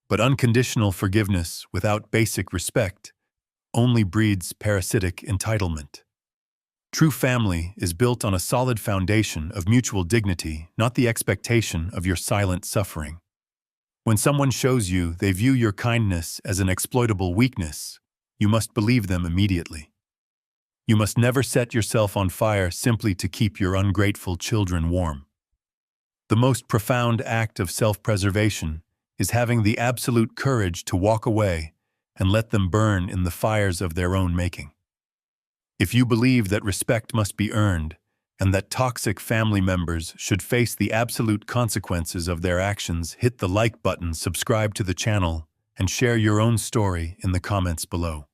Speaker 1: but unconditional forgiveness without basic respect only breeds parasitic entitlement. True family is built on a solid foundation of mutual dignity, not the expectation of your silent suffering. When someone shows you they view your kindness as an exploitable weakness, you must believe them immediately. You must never set yourself on fire simply to keep your ungrateful children warm. The most profound act of self-preservation is having the absolute courage to walk away and let them burn in the fires of their own making. If you believe that respect must be earned and that toxic family members should face the absolute consequences of their actions, hit the like button, subscribe to the channel, and share your own story in the comments below.